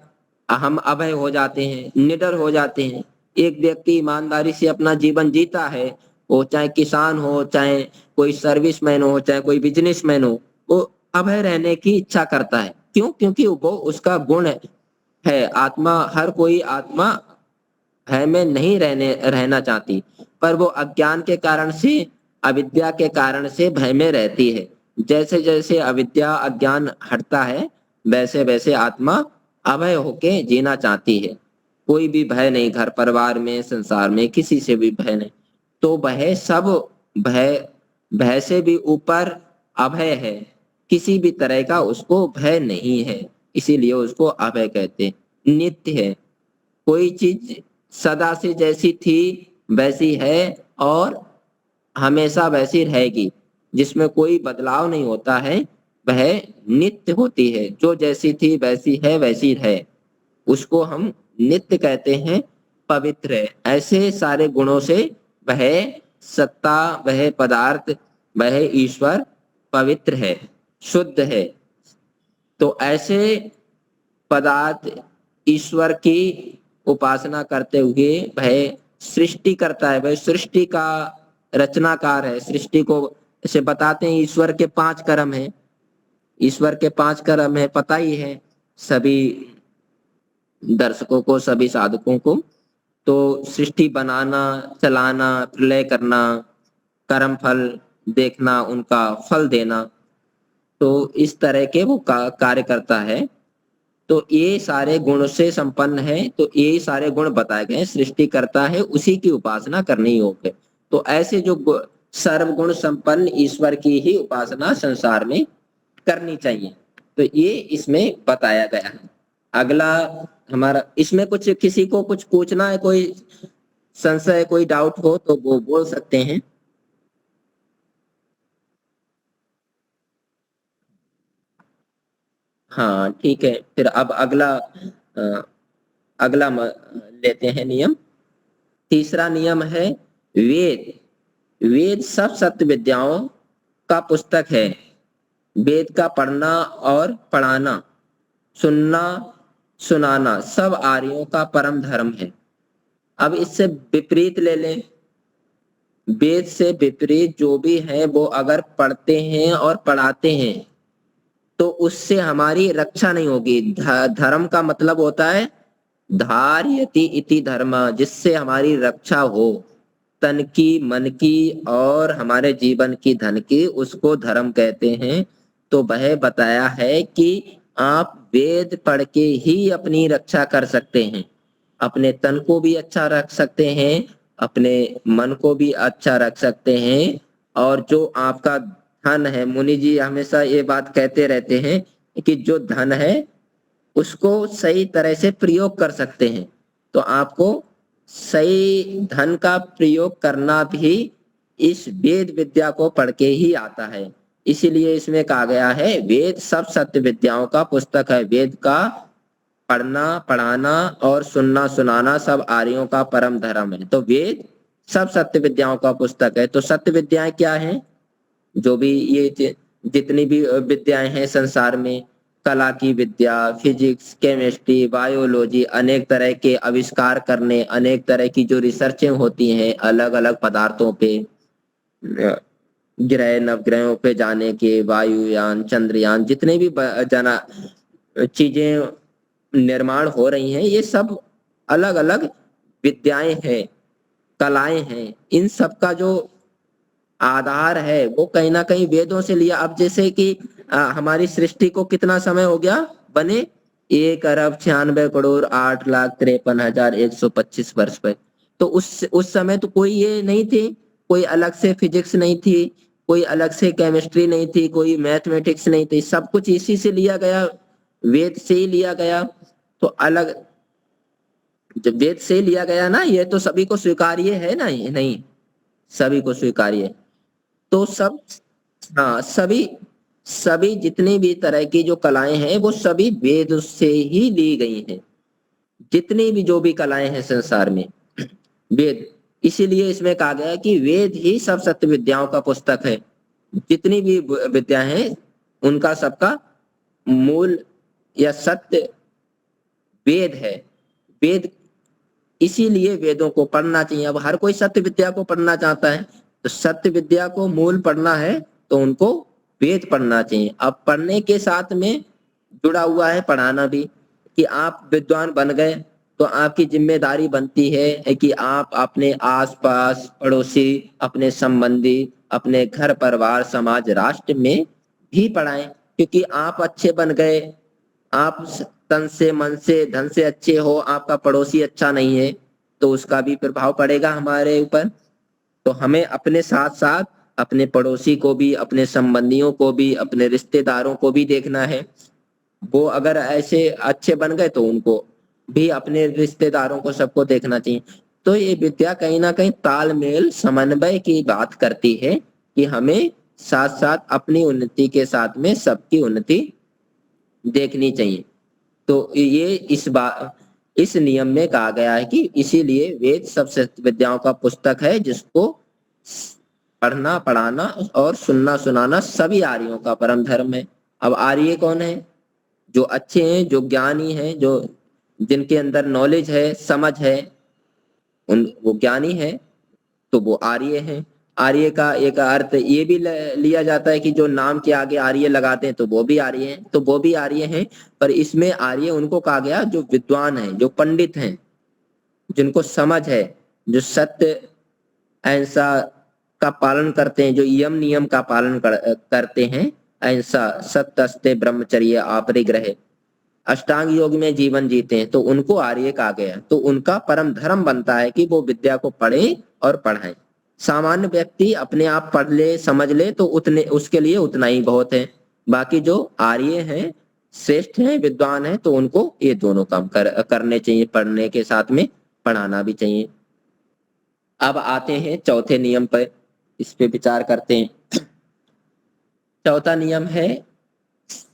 हम अभय हो जाते हैं, निडर हो जाते हैं। एक व्यक्ति ईमानदारी से अपना जीवन जीता है, वो चाहे किसान हो, चाहे कोई सर्विसमैन हो, चाहे कोई बिजनेसमैन हो, वो अभय रहने की इच्छा करता है। क्यों? क्योंकि वो उसका गुण है। आत्मा, हर कोई आत्मा भय में नहीं रहना चाहती, पर वो अज्ञान के कारण से, अविद्या के कारण से भय में रहती है। जैसे जैसे अविद्या, अज्ञान हटता है, वैसे वैसे आत्मा अभय होके जीना चाहती है। कोई भी भय नहीं, घर परिवार में, संसार में किसी से भी भय नहीं। तो वह सब भय, भय से भी ऊपर अभय है, किसी भी तरह का उसको भय नहीं है, इसीलिए उसको अभय कहते हैं। नित्य है, कोई चीज सदा से जैसी थी वैसी है और हमेशा वैसी रहेगी, जिसमें कोई बदलाव नहीं होता है, वह नित्य होती है। जो जैसी थी वैसी है, वैसी है, उसको हम नित्य कहते हैं, पवित्र है। ऐसे सारे गुणों से वह सत्ता, वह पदार्थ, वह ईश्वर पवित्र है, शुद्ध है। तो ऐसे पदार्थ ईश्वर की उपासना करते हुए वह सृष्टि करता है, वह सृष्टि का रचनाकार है। सृष्टि को ऐसे बताते हैं, ईश्वर के 5 कर्म हैं। ईश्वर के 5 कर्म है, पता ही है सभी दर्शकों को, सभी साधकों को। तो सृष्टि बनाना, चलाना, प्रलय करना, कर्म फल देखना, उनका फल देना, तो इस तरह के वो कार्य करता है। तो ये सारे गुण से संपन्न है, तो ये सारे गुण बताए गए। सृष्टि करता है, उसी की उपासना करनी योग्य। तो ऐसे जो सर्वगुण संपन्न ईश्वर की ही उपासना संसार में करनी चाहिए। तो ये इसमें बताया गया है। अगला हमारा, इसमें कुछ किसी को कुछ पूछना है, कोई संशय, कोई डाउट हो तो वो बोल सकते हैं। हाँ ठीक है, फिर अब अगला लेते हैं नियम। तीसरा नियम है वेद। वेद सब सत्य विद्याओं का पुस्तक है। वेद का पढ़ना और पढ़ाना, सुनना सुनाना सब आर्यों का परम धर्म है। अब इससे विपरीत ले लें, वेद से विपरीत जो भी है वो अगर पढ़ते हैं और पढ़ाते हैं तो उससे हमारी रक्षा नहीं होगी। धर्म का मतलब होता है धार्यति इति धर्म, जिससे हमारी रक्षा हो, तन की, मन की और हमारे जीवन की, धन की, उसको धर्म कहते हैं। तो वह बताया है कि आप वेद पढ़ के ही अपनी रक्षा कर सकते हैं। अपने तन को भी अच्छा रख सकते हैं, अपने मन को भी अच्छा रख सकते हैं। और जो आपका धन है, मुनि जी हमेशा ये बात कहते रहते हैं कि जो धन है उसको सही तरह से प्रयोग कर सकते हैं। तो आपको सही धन का प्रयोग करना भी इस वेद विद्या को पढ़ के ही आता है। इसीलिए इसमें कहा गया है वेद सब सत्य विद्याओं का पुस्तक है। वेद का पढ़ना, पढ़ाना और सुनना सुनाना सब आर्यों का परम धर्म है। तो वेद सब सत्य विद्याओं का पुस्तक है। तो सत्य विद्याएं क्या हैं? जो भी ये जितनी भी विद्याएं हैं संसार में, कला की विद्या, फिजिक्स, केमिस्ट्री, बायोलॉजी, अनेक तरह के आविष्कार करने, अनेक तरह की जो रिसर्चें होती हैं अलग अलग पदार्थों पे, ग्रह नवग्रहों पे जाने के, वायुयान, चंद्रयान, जितने भी जना चीजें निर्माण हो रही हैं, ये सब अलग अलग विद्याएं हैं, कलाएं हैं, इन सब का जो आधार है वो कहीं ना कहीं वेदों से लिया। अब जैसे कि हमारी सृष्टि को कितना समय हो गया बने, 1,96,08,53,125 वर्ष पे। तो उस समय तो कोई ये नहीं थे, कोई अलग से फिजिक्स नहीं थी, कोई अलग से केमिस्ट्री नहीं थी, कोई मैथमेटिक्स नहीं थी, सब कुछ इसी से लिया गया, वेद से ही लिया गया। तो अलग जब वेद से ही लिया गया ना, ये तो सभी को स्वीकार्य है ना, ये नहीं सभी को स्वीकार्य है। तो सब, हाँ, सभी सभी जितनी भी तरह की जो कलाएं हैं वो सभी वेद से ही ली गई हैं। जितनी भी जो भी कलाएं हैं संसार में, वेद, इसीलिए इसमें कहा गया है कि वेद ही सब सत्य विद्याओं का पुस्तक है। जितनी भी विद्या हैं उनका सबका मूल या सत्य वेद है। वेद, इसीलिए वेदों को पढ़ना चाहिए। अब हर कोई सत्य विद्या को पढ़ना चाहता है, तो सत्य विद्या को मूल पढ़ना है तो उनको वेद पढ़ना चाहिए। अब पढ़ने के साथ में जुड़ा हुआ है पढ़ाना भी, कि आप विद्वान बन गए तो आपकी जिम्मेदारी बनती है कि आप अपने आसपास पड़ोसी, अपने संबंधी, अपने घर परिवार समाज राष्ट्र में भी पढ़ाएं। क्योंकि आप अच्छे बन गए, आप तन से मन से धन से अच्छे हो, आपका पड़ोसी अच्छा नहीं है तो उसका भी प्रभाव पड़ेगा हमारे ऊपर। तो हमें अपने साथ साथ अपने पड़ोसी को भी, अपने संबंधियों को भी, अपने रिश्तेदारों को भी देखना है। वो अगर ऐसे अच्छे बन गए तो उनको भी, अपने रिश्तेदारों को, सबको देखना चाहिए। तो ये विद्या कहीं ना कहीं तालमेल समन्वय की बात करती है कि हमें साथ साथ अपनी उन्नति के साथ में सबकी उन्नति देखनी चाहिए। तो ये इस नियम में कहा गया है कि इसीलिए वेद सब सत्य विद्याओं का पुस्तक है, जिसको पढ़ना, पढ़ाना और सुनना सुनाना सभी आर्यों का परम धर्म है। अब आर्य कौन है? जो अच्छे हैं, जो ज्ञानी हैं, जो जिनके अंदर नॉलेज है, समझ है, वो ज्ञानी है, तो वो आर्य हैं। आर्य का एक अर्थ ये भी लिया जाता है कि जो नाम के आगे आर्य लगाते हैं तो वो भी आर्य हैं, तो वो भी आर्य हैं। पर इसमें आर्य उनको कहा गया जो विद्वान हैं, जो पंडित हैं, जिनको समझ है, जो सत्य अहिंसा का पालन करते हैं, जो यम नियम का पालन करते हैं, अहिंसा, सत्य, अस्तेय, ब्रह्मचर्य, अपरिग्रह, अष्टांग योग में जीवन जीते हैं, तो उनको आर्य कहा गया। तो उनका परम धर्म बनता है कि वो विद्या को पढ़े और पढ़ाएं। सामान्य व्यक्ति अपने आप पढ़ ले, समझ ले तो उतने, उसके लिए उतना ही बहुत है। बाकी जो आर्य हैं, श्रेष्ठ हैं, विद्वान हैं, तो उनको ये दोनों काम करने चाहिए, पढ़ने के साथ में पढ़ाना भी चाहिए। अब आते हैं चौथे नियम पर, इस पे विचार करते हैं। चौथा नियम है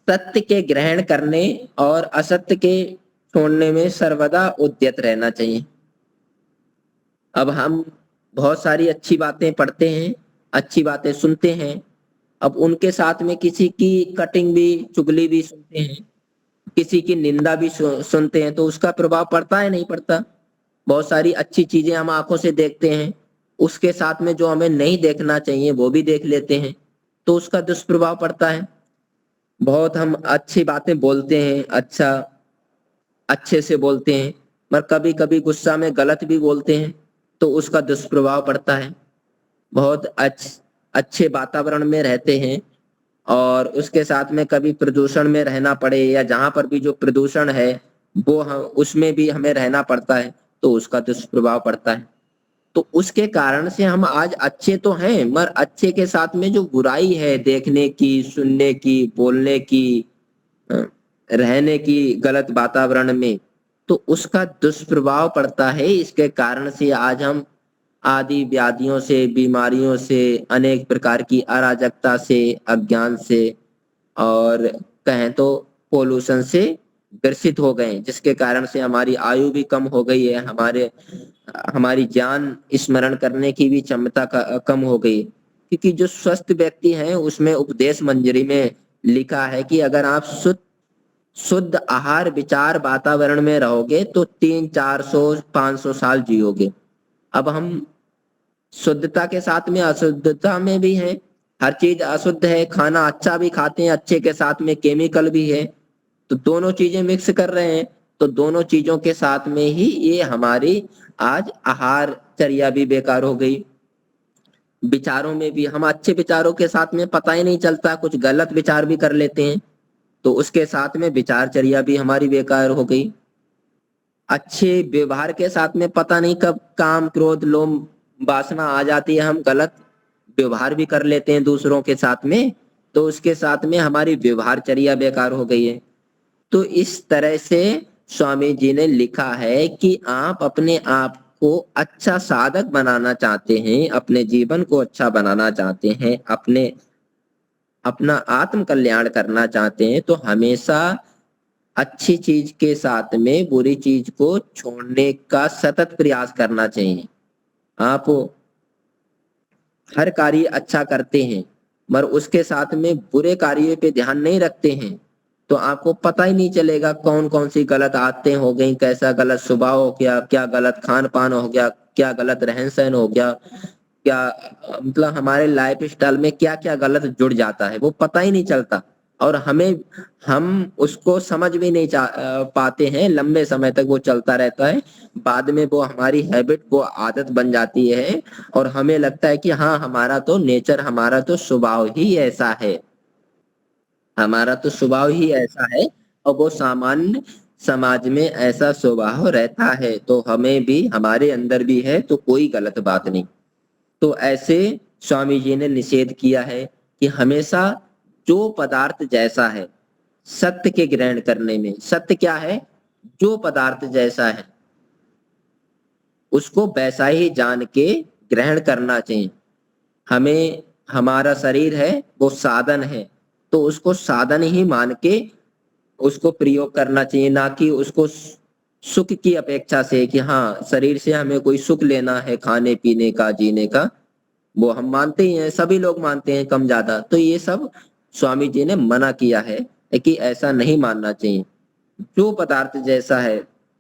सत्य के ग्रहण करने और असत्य के छोड़ने में सर्वदा उद्यत रहना चाहिए। अब हम बहुत सारी अच्छी बातें पढ़ते हैं, अच्छी बातें सुनते हैं, अब उनके साथ में किसी की कटिंग भी, चुगली भी सुनते हैं, किसी की निंदा भी सुनते हैं, तो उसका प्रभाव पड़ता है नहीं पड़ता? बहुत सारी अच्छी चीजें हम आंखों से देखते हैं, उसके साथ में जो हमें नहीं देखना चाहिए वो भी देख लेते हैं, तो उसका दुष्प्रभाव पड़ता है। बहुत हम अच्छी बातें बोलते हैं, अच्छे से बोलते हैं, पर कभी कभी गुस्सा में गलत भी बोलते हैं, तो उसका दुष्प्रभाव पड़ता है। बहुत अच्छे वातावरण में रहते हैं और उसके साथ में कभी प्रदूषण में रहना पड़े, या जहां पर भी जो प्रदूषण है वो उसमें भी हमें रहना पड़ता है, तो उसका दुष्प्रभाव पड़ता है। तो उसके कारण से हम आज अच्छे तो हैं, मगर अच्छे के साथ में जो बुराई है, देखने की, सुनने की, बोलने की, रहने की गलत वातावरण में, तो उसका दुष्प्रभाव पड़ता है। इसके कारण से आज हम आदि व्याधियों से, बीमारियों से, अनेक प्रकार की अराजकता से, अज्ञान से और कहें तो पोल्यूशन से ग्रसित हो गए, जिसके कारण से हमारी आयु भी कम हो गई है, हमारी ज्ञान स्मरण करने की भी क्षमता कम हो गई। क्योंकि जो स्वस्थ व्यक्ति हैं उसमें उपदेश मंजरी में लिखा है कि अगर आप शुद्ध आहार विचार वातावरण में रहोगे तो 300-400-500 साल जियोगे। अब हम शुद्धता के साथ में अशुद्धता में भी हैं, हर चीज अशुद्ध है, खाना अच्छा भी खाते हैं, अच्छे के साथ में केमिकल भी है, तो दोनों चीजें मिक्स कर रहे हैं, तो दोनों चीजों के साथ में ही ये हमारी आज आहार चर्या भी बेकार हो गई। विचारों में भी हम अच्छे विचारों के साथ में पता ही नहीं चलता, कुछ गलत विचार भी कर लेते हैं, तो उसके साथ में विचारचर्या भी हमारी बेकार हो गई। अच्छे व्यवहार के साथ में पता नहीं कब काम क्रोध लोभ वासना आ जाती है, हम गलत व्यवहार भी कर लेते हैं दूसरों के साथ में, तो उसके साथ में हमारी व्यवहारचर्या बेकार हो गई है। तो इस तरह से स्वामी जी ने लिखा है कि आप अपने आप को अच्छा साधक बनाना चाहते हैं, अपने जीवन को अच्छा बनाना चाहते हैं, अपना आत्म कल्याण करना चाहते हैं, तो हमेशा अच्छी चीज के साथ में बुरी चीज को छोड़ने का सतत प्रयास करना चाहिए। आप हर कार्य अच्छा करते हैं मगर उसके साथ में बुरे कार्यों पे ध्यान नहीं रखते हैं, तो आपको पता ही नहीं चलेगा कौन कौन सी गलत आदतें हो गई, कैसा गलत स्वभाव हो गया, क्या गलत खान पान हो गया, क्या गलत रहन सहन हो गया, क्या मतलब हमारे लाइफ स्टाइल में क्या क्या गलत जुड़ जाता है, वो पता ही नहीं चलता। और हम उसको समझ भी नहीं पाते हैं, लंबे समय तक वो चलता रहता है, बाद में वो हमारी हैबिट, वो आदत बन जाती है और हमें लगता है कि हाँ हमारा तो नेचर, हमारा तो स्वभाव ही ऐसा है, हमारा तो स्वभाव ही ऐसा है और वो सामान्य समाज में ऐसा स्वभाव रहता है, तो हमें भी, हमारे अंदर भी है, तो कोई गलत बात नहीं। तो ऐसे स्वामी जी ने निषेध किया है कि हमेशा जो पदार्थ जैसा है सत्य के ग्रहण करने में, सत्य क्या है, जो पदार्थ जैसा है उसको वैसा ही जान के ग्रहण करना चाहिए। हमें, हमारा शरीर है वो साधन है, तो उसको साधन ही मान के उसको प्रयोग करना चाहिए, ना कि उसको सुख की अपेक्षा से कि हाँ शरीर से हमें कोई सुख लेना है, खाने पीने का, जीने का, वो हम मानते ही हैं, सभी लोग मानते हैं कम ज्यादा। तो ये सब स्वामी जी ने मना किया है कि ऐसा नहीं मानना चाहिए। जो पदार्थ जैसा है,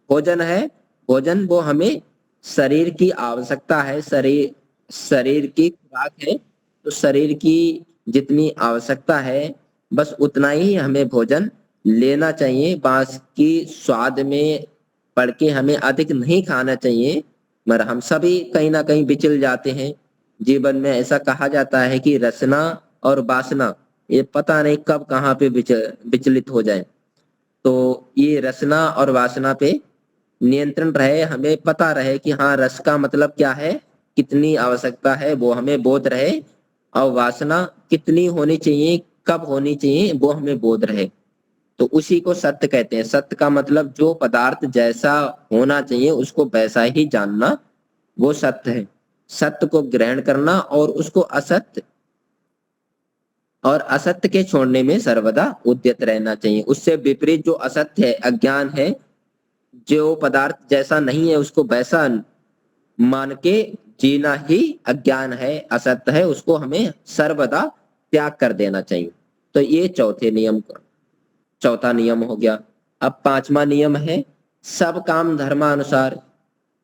भोजन है, भोजन वो हमें शरीर की आवश्यकता है, शरीर की खुराक है, तो शरीर की जितनी आवश्यकता है बस उतना ही हमें भोजन लेना चाहिए, बाकी स्वाद में पड़ के हमें अधिक नहीं खाना चाहिए। मगर हम सभी कहीं ना कहीं विचल जाते हैं जीवन में। ऐसा कहा जाता है कि रचना और वासना ये पता नहीं कब कहाँ पे विचलित हो जाए, तो ये रचना और वासना पे नियंत्रण रहे, हमें पता रहे कि हाँ रस का मतलब क्या है, कितनी आवश्यकता है वो हमें बोध रहे, और वासना कितनी होनी चाहिए, कब होनी चाहिए वो हमें बोध रहे, तो उसी को सत्य कहते हैं। सत्य का मतलब जो पदार्थ जैसा होना चाहिए उसको वैसा ही जानना, वो सत्य है। सत्य को ग्रहण करना और उसको असत्य और असत्य के छोड़ने में सर्वदा उद्यत रहना चाहिए। उससे विपरीत जो असत्य है, अज्ञान है, जो पदार्थ जैसा नहीं है उसको वैसा मान के जीना ही अज्ञान है, असत्य है, उसको हमें सर्वदा त्याग कर देना चाहिए। तो ये चौथा नियम हो गया। अब पांचवा नियम है सब काम धर्मानुसार,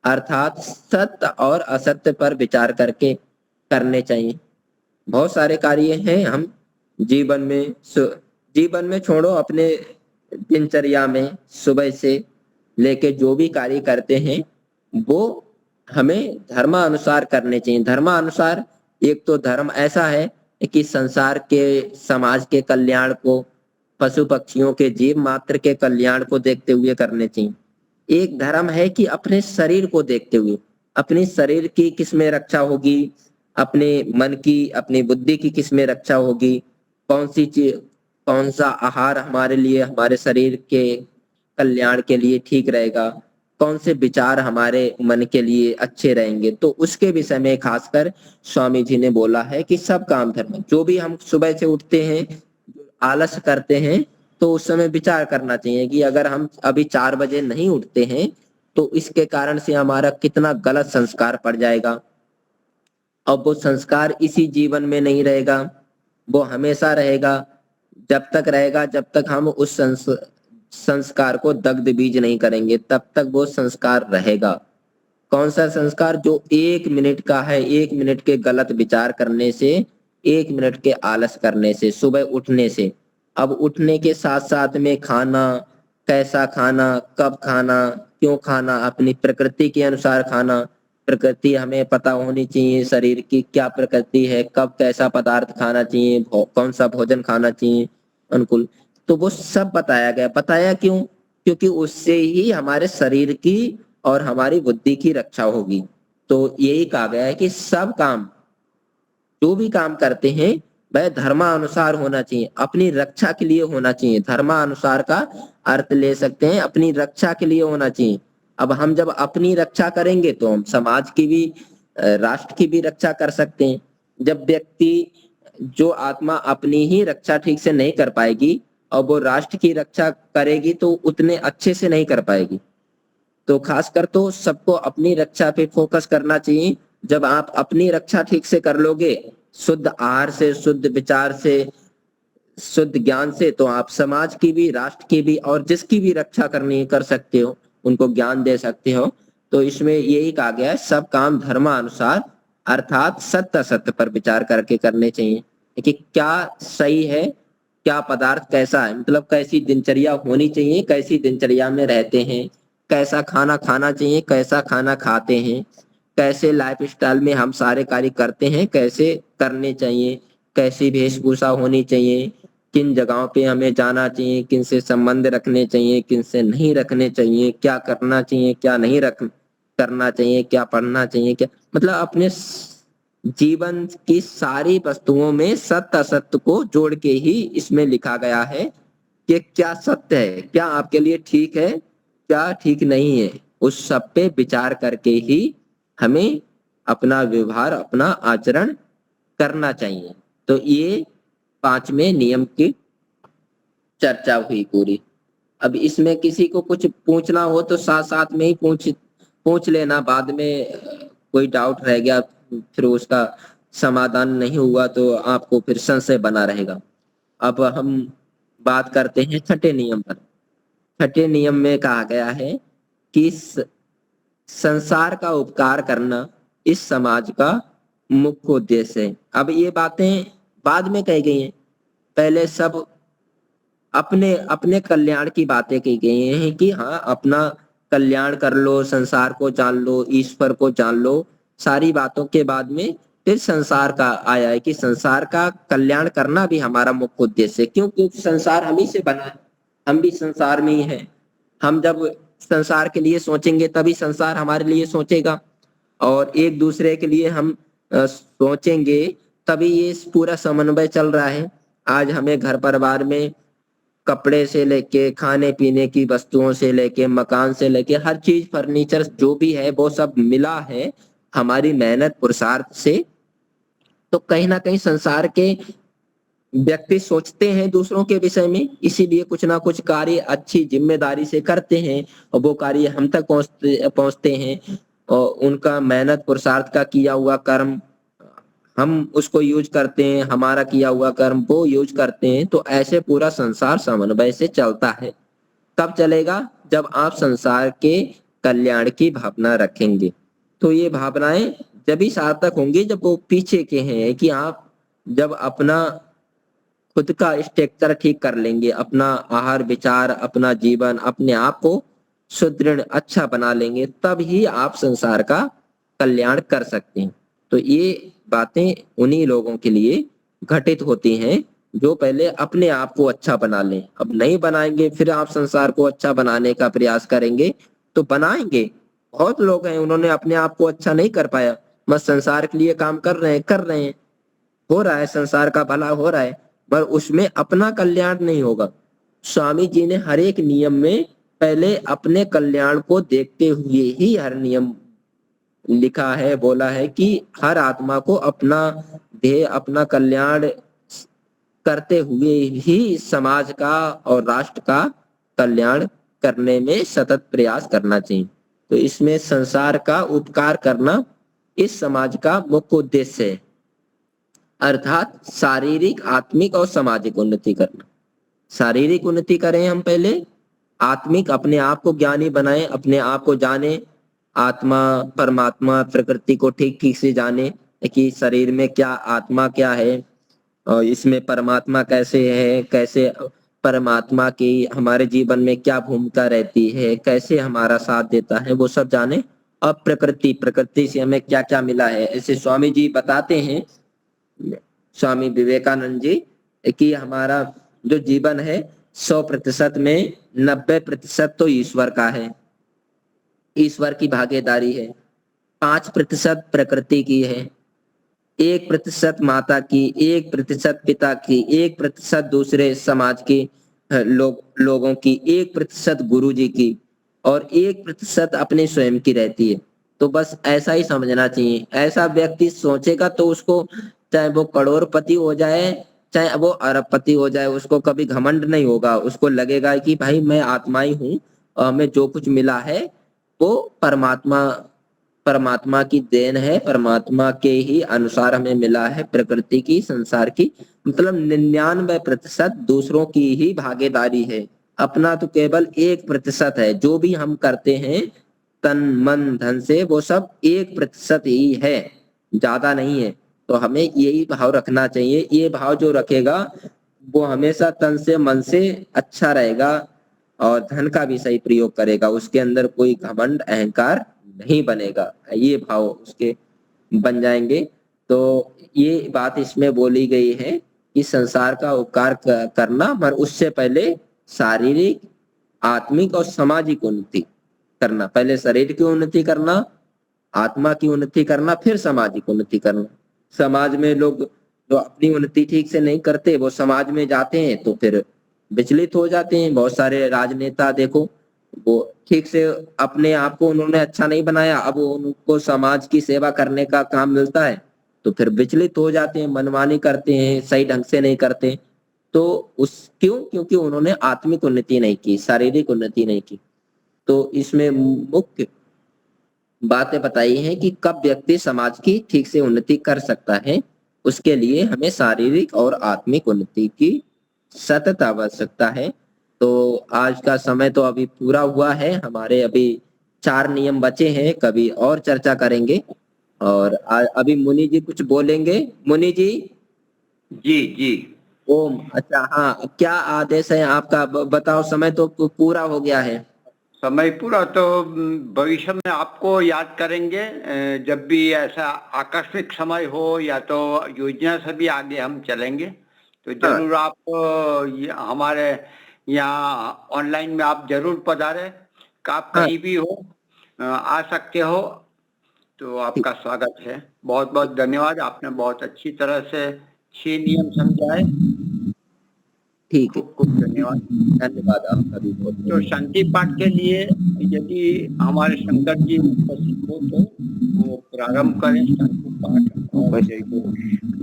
अर्थात सत्य और असत्य पर विचार करके करने चाहिए। बहुत सारे कार्य हैं हम जीवन में छोड़ो, अपने दिनचर्या में सुबह से लेके जो भी कार्य करते हैं वो हमें धर्मानुसार करने चाहिए। धर्मानुसार, एक तो धर्म ऐसा है कि संसार के, समाज के कल्याण को, पशु पक्षियों के, जीव मात्र के कल्याण को देखते हुए करने चाहिए। एक धर्म है कि अपने शरीर को देखते हुए, अपने शरीर की किसमें रक्षा होगी, अपने मन की, अपनी बुद्धि की किसमें रक्षा होगी, कौन सा आहार हमारे लिए, हमारे शरीर के कल्याण के लिए ठीक रहेगा, कौन से विचार हमारे मन के लिए अच्छे रहेंगे, तो उसके विषय में खासकर स्वामी जी ने बोला है कि सब काम धर्म। जो भी हम सुबह से उठते हैं, आलस करते हैं, तो उस समय विचार करना चाहिए कि अगर हम अभी 4 बजे नहीं उठते हैं तो इसके कारण से हमारा कितना गलत संस्कार पड़ जाएगा। अब वो संस्कार इसी जीवन में नहीं रहेगा, वो हमेशा रहेगा, जब तक रहेगा जब तक हम उस संस्कार को दग्ध बीज नहीं करेंगे तब तक वो संस्कार रहेगा। कौन सा संस्कार? जो 1 मिनट का है, 1 मिनट के गलत विचार करने से, 1 मिनट के आलस करने से, सुबह उठने से। अब उठने के साथ साथ में खाना, कैसा खाना, कब खाना, क्यों खाना, अपनी प्रकृति के अनुसार खाना। प्रकृति हमें पता होनी चाहिए, शरीर की क्या प्रकृति है, कब कैसा पदार्थ खाना चाहिए, कौन सा भोजन खाना चाहिए अनुकूल। तो वो सब बताया गया। बताया क्यों? क्योंकि उससे ही हमारे शरीर की और हमारी बुद्धि की रक्षा होगी। तो यही कहा गया है कि सब काम, जो भी काम करते हैं वह धर्मानुसार होना चाहिए, अपनी रक्षा के लिए होना चाहिए। धर्मानुसार का अर्थ ले सकते हैं अपनी रक्षा के लिए होना चाहिए। अब हम जब अपनी रक्षा करेंगे तो हम समाज की भी, राष्ट्र की भी रक्षा कर सकते हैं। जब व्यक्ति, जो आत्मा अपनी ही रक्षा ठीक से नहीं कर पाएगी और वो राष्ट्र की रक्षा करेगी तो उतने अच्छे से नहीं कर पाएगी। तो खासकर तो सबको अपनी रक्षा पे फोकस करना चाहिए। जब आप अपनी रक्षा ठीक से कर लोगे, शुद्ध आहार से, शुद्ध विचार से, शुद्ध ज्ञान से, तो आप समाज की भी, राष्ट्र की भी और जिसकी भी रक्षा करनी कर सकते हो, उनको ज्ञान दे सकते हो। तो इसमें यही कहा गया है, सब काम धर्मानुसार अर्थात सत्य असत्य पर विचार करके करने चाहिए कि क्या सही है, क्या पदार्थ कैसा है, मतलब कैसी दिनचर्या होनी चाहिए, कैसी दिनचर्या में रहते हैं, कैसा खाना खाना चाहिए, कैसा खाना खाते हैं, कैसे लाइफ स्टाइल में हम सारे कार्य करते हैं, कैसे करने चाहिए, कैसी वेशभूषा होनी चाहिए, किन जगहों पे हमें जाना चाहिए, किन से संबंध रखने चाहिए, किन से नहीं रखने चाहिए, क्या करना चाहिए, क्या नहीं करना चाहिए, क्या पढ़ना चाहिए, क्या, मतलब अपने जीवन की सारी वस्तुओं में सत्य असत्य को जोड़ के ही इसमें लिखा गया है कि क्या सत्य है, क्या आपके लिए ठीक है, क्या ठीक नहीं है। उस सब पे विचार करके ही हमें अपना व्यवहार, अपना आचरण करना चाहिए। तो ये 5वें नियम की चर्चा हुई पूरी। अब इसमें किसी को कुछ पूछना हो तो साथ साथ में ही पूछ लेना, बाद में कोई डाउट रह गया फिर उसका समाधान नहीं हुआ तो आपको फिर संशय बना रहेगा। अब हम बात करते हैं छठे नियम पर। छठे नियम में कहा गया है कि संसार का उपकार करना इस समाज का मुख्य उद्देश्य है। अब ये बातें बाद में कही गई हैं, पहले सब अपने अपने कल्याण की बातें की गई हैं कि हाँ अपना कल्याण कर लो, संसार को जान लो, ईश्वर को जान लो। सारी बातों के बाद में फिर संसार का आया है कि संसार का कल्याण करना भी हमारा मुख्य उद्देश्य है। क्योंकि संसार हम ही से बना है, हम भी संसार में ही है। हम जब संसार के लिए सोचेंगे तभी संसार हमारे लिए सोचेगा, और एक दूसरे के लिए हम सोचेंगे तभी ये पूरा समन्वय चल रहा है। आज हमें घर परिवार में कपड़े से लेके, खाने पीने की वस्तुओं से लेके, मकान से लेके, हर चीज, फर्नीचर जो भी है वो सब मिला है हमारी मेहनत पुरुषार्थ से। तो कहीं ना कहीं संसार के व्यक्ति सोचते हैं दूसरों के विषय में, इसीलिए कुछ ना कुछ कार्य अच्छी जिम्मेदारी से करते हैं और वो कार्य हम तक पहुंचते हैं, और उनका मेहनत पुरुषार्थ का किया हुआ कर्म हम उसको यूज करते हैं, हमारा किया हुआ कर्म वो यूज करते हैं। तो ऐसे पूरा संसार समन्वय से चलता है। कब चलेगा? जब आप संसार के कल्याण की भावना रखेंगे। तो ये भावनाएं जब ही सार्थक होंगी जब वो पीछे के हैं कि आप जब अपना खुद का स्ट्रक्चर ठीक कर लेंगे, अपना आहार विचार, अपना जीवन, अपने आप को सुदृढ़ अच्छा बना लेंगे, तब ही आप संसार का कल्याण कर सकते हैं। तो ये बातें उन्हीं लोगों के लिए घटित होती हैं जो पहले अपने आप को अच्छा बना लें। अब नहीं बनाएंगे फिर आप संसार को अच्छा बनाने का प्रयास करेंगे तो बनाएंगे। बहुत लोग हैं उन्होंने अपने आप को अच्छा नहीं कर पाया, बस संसार के लिए काम कर रहे हैं, हो रहा है, संसार का भला हो रहा है, पर उसमें अपना कल्याण नहीं होगा। स्वामी जी ने हर एक नियम में पहले अपने कल्याण को देखते हुए ही हर नियम लिखा है, बोला है कि हर आत्मा को अपना ध्येय, अपना कल्याण करते हुए ही समाज का और राष्ट्र का कल्याण करने में सतत प्रयास करना चाहिए। तो इसमें संसार का उपकार करना इस समाज का मुख्य उद्देश्य है, अर्थात शारीरिक, आत्मिक और सामाजिक उन्नति करना। शारीरिक उन्नति करें हम पहले, आत्मिक अपने आप को ज्ञानी बनाएं, अपने आप को जाने, आत्मा परमात्मा प्रकृति को ठीक ठीक से जाने कि शरीर में क्या, आत्मा क्या है और इसमें परमात्मा कैसे है, कैसे परमात्मा की हमारे जीवन में क्या भूमिका रहती है, कैसे हमारा साथ देता है, वो सब जाने। और प्रकृति से हमें क्या क्या मिला है, ऐसे स्वामी जी बताते हैं, स्वामी विवेकानंद जी, कि हमारा जो जीवन है 100% में 90% तो ईश्वर का है, ईश्वर की भागीदारी है, 5% प्रकृति की है, 1% माता की, 1% पिता की, 1% दूसरे समाज की लोगों की, 1% गुरु जी की, और 1% अपने स्वयं की रहती है। तो बस ऐसा ही समझना चाहिए। ऐसा व्यक्ति सोचेगा तो उसको, चाहे वो करोड़पति हो जाए, चाहे वो अरबपति हो जाए, उसको कभी घमंड नहीं होगा। उसको लगेगा कि भाई मैं आत्मा ही हूँ और हमें जो कुछ मिला है वो परमात्मा की देन है, परमात्मा के ही अनुसार हमें मिला है। प्रकृति की, संसार की, मतलब 99% दूसरों की ही भागीदारी है, अपना तो केवल 1% है। जो भी हम करते हैं तन मन धन से, वो सब 1% ही है, ज्यादा नहीं है। तो हमें यही भाव रखना चाहिए। ये भाव जो रखेगा वो हमेशा तन से मन से अच्छा रहेगा और धन का भी सही प्रयोग करेगा। उसके अंदर कोई घमंड अहंकार नहीं बनेगा, ये भाव उसके बन जाएंगे। तो ये बात इसमें बोली गई है कि संसार का उपकार करना, पर उससे पहले शारीरिक, आत्मिक और सामाजिक उन्नति करना। पहले शरीर की उन्नति करना, आत्मा की उन्नति करना, फिर सामाजिक उन्नति करना। समाज में लोग जो अपनी उन्नति ठीक से नहीं करते, वो समाज में जाते हैं तो फिर विचलित हो जाते हैं। बहुत सारे राजनेता देखो, वो ठीक से अपने आप को उन्होंने अच्छा नहीं बनाया, अब उनको समाज की सेवा करने का काम मिलता है तो फिर विचलित हो जाते हैं, मनमानी करते हैं, सही ढंग से नहीं करते। तो क्योंकि उन्होंने आत्मिक उन्नति नहीं की, शारीरिक उन्नति नहीं की। तो इसमें मुख्य बातें बताई हैं कि कब व्यक्ति समाज की ठीक से उन्नति कर सकता है। उसके लिए हमें शारीरिक और आत्मिक उन्नति की सतत आवश्यकता है। तो आज का समय तो अभी पूरा हुआ है, हमारे अभी 4 नियम बचे हैं, कभी और चर्चा करेंगे। और अभी मुनि जी कुछ बोलेंगे। मुनि जी।
जी जी।
ओम। अच्छा, हाँ, क्या आदेश है आपका, बताओ। समय तो पूरा हो गया है।
समय पूरा तो भविष्य में आपको याद करेंगे, जब भी ऐसा आकस्मिक समय हो या तो योजना से भी आगे हम चलेंगे तो जरूर आप हमारे यहाँ ऑनलाइन में आप जरूर पधारें। आप कहीं भी हो, आ सकते हो, तो आपका स्वागत है। बहुत बहुत धन्यवाद, आपने बहुत अच्छी तरह से 6 नियम समझाए।
ठीक है,
खूब धन्यवाद।
धन्यवाद आपका भी बहुत।
तो शांति पाठ के लिए यदि हमारे शंकर जी उपस्थित हो तो वो प्रारंभ करें शांति पाठ। और जय गुरु।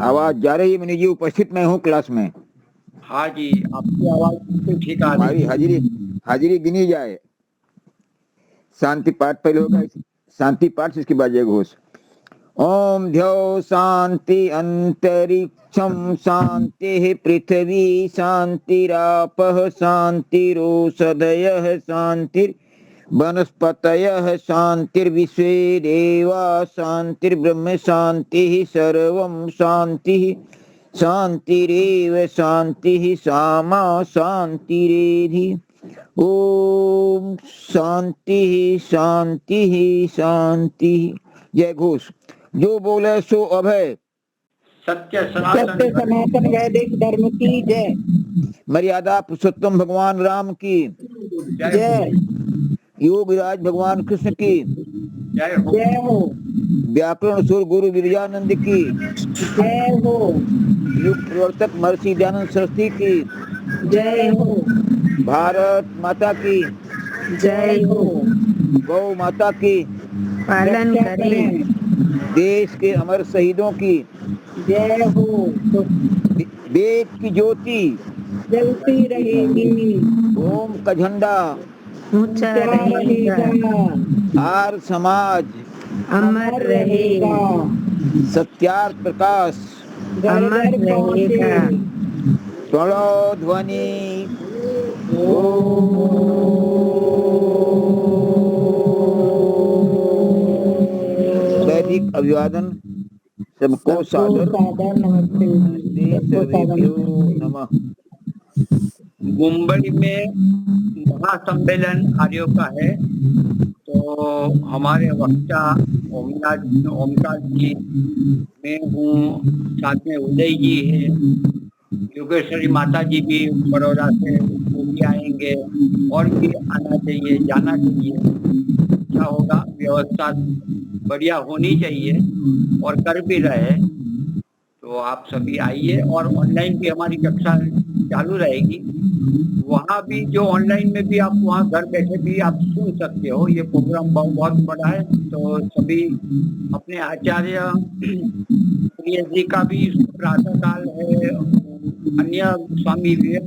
आवाज जा रही है मुनि जी? उपस्थित मैं हूँ क्लास में।
हाँ जी, आपकी आवाज बिल्कुल ठीक आ
हमारी
रही है।
हाजिरी गिनी जाए। शांति पाठ पहले होगा, शांति पाठ से इसके बाद जय घोष। ओम ध्यो शांति अंतरिक्षम शांति पृथ्वी शांतिरापः शांतिरोषधयः शांतिर वनस्पतयः शांतिर्विश्वे देवा शांतिर्ब्रह्म शांतिः सर्वं शांतिः शांतिरेव शांतिः सामा शांतिरेधि। ओम शांति शांति शांति। जय घोष। जो बोले सो अभय।
सत्य
सनातन वैदिक धर्म की जय।
मर्यादा पुरुषोत्तम भगवान राम की
जय।
योगराज भगवान कृष्ण की
जय हो।
जय हो।
व्याकरण सुर गुरु विरजानंद की
जय हो।
युग प्रवर्तक महर्षि दयानंद सरस्वती की
जय हो।
भारत माता की
जय हो।
गौ माता की
पालन करें।
देश के अमर शहीदों की
जय हो।
वेद की ज्योति
जलती रहेगी।
ओम का झंडा
ऊंचा रहेगा।
आर्य समाज
अमर रहेगा।
सत्यार्थ प्रकाश
अमर रहेगा।
प्रणव ध्वनि वैदिक अभिवादन। सबको सादर
नमस्ते।
सर्वेभ्यो नमः।
मुंबई में महासम्मेलन आर्यों का है, तो हमारे वक्ता ओमकार जी, मैं हूँ, साथ में उदय जी है, योगेश्वरी माता जी भी बड़ौदा से, वो भी आएंगे, और भी आना चाहिए, जाना चाहिए। क्या होगा, व्यवस्था बढ़िया होनी चाहिए और कर भी रहे। तो आप सभी आइए, और ऑनलाइन भी हमारी कक्षा चालू रहेगी, वहाँ भी जो ऑनलाइन में भी आप वहाँ घर बैठे भी आप सुन सकते हो। ये प्रोग्राम बहुत बड़ा है, तो सभी अपने आचार्य प्रिय जी का भी प्रातः काल है, अन्य स्वामी विवेक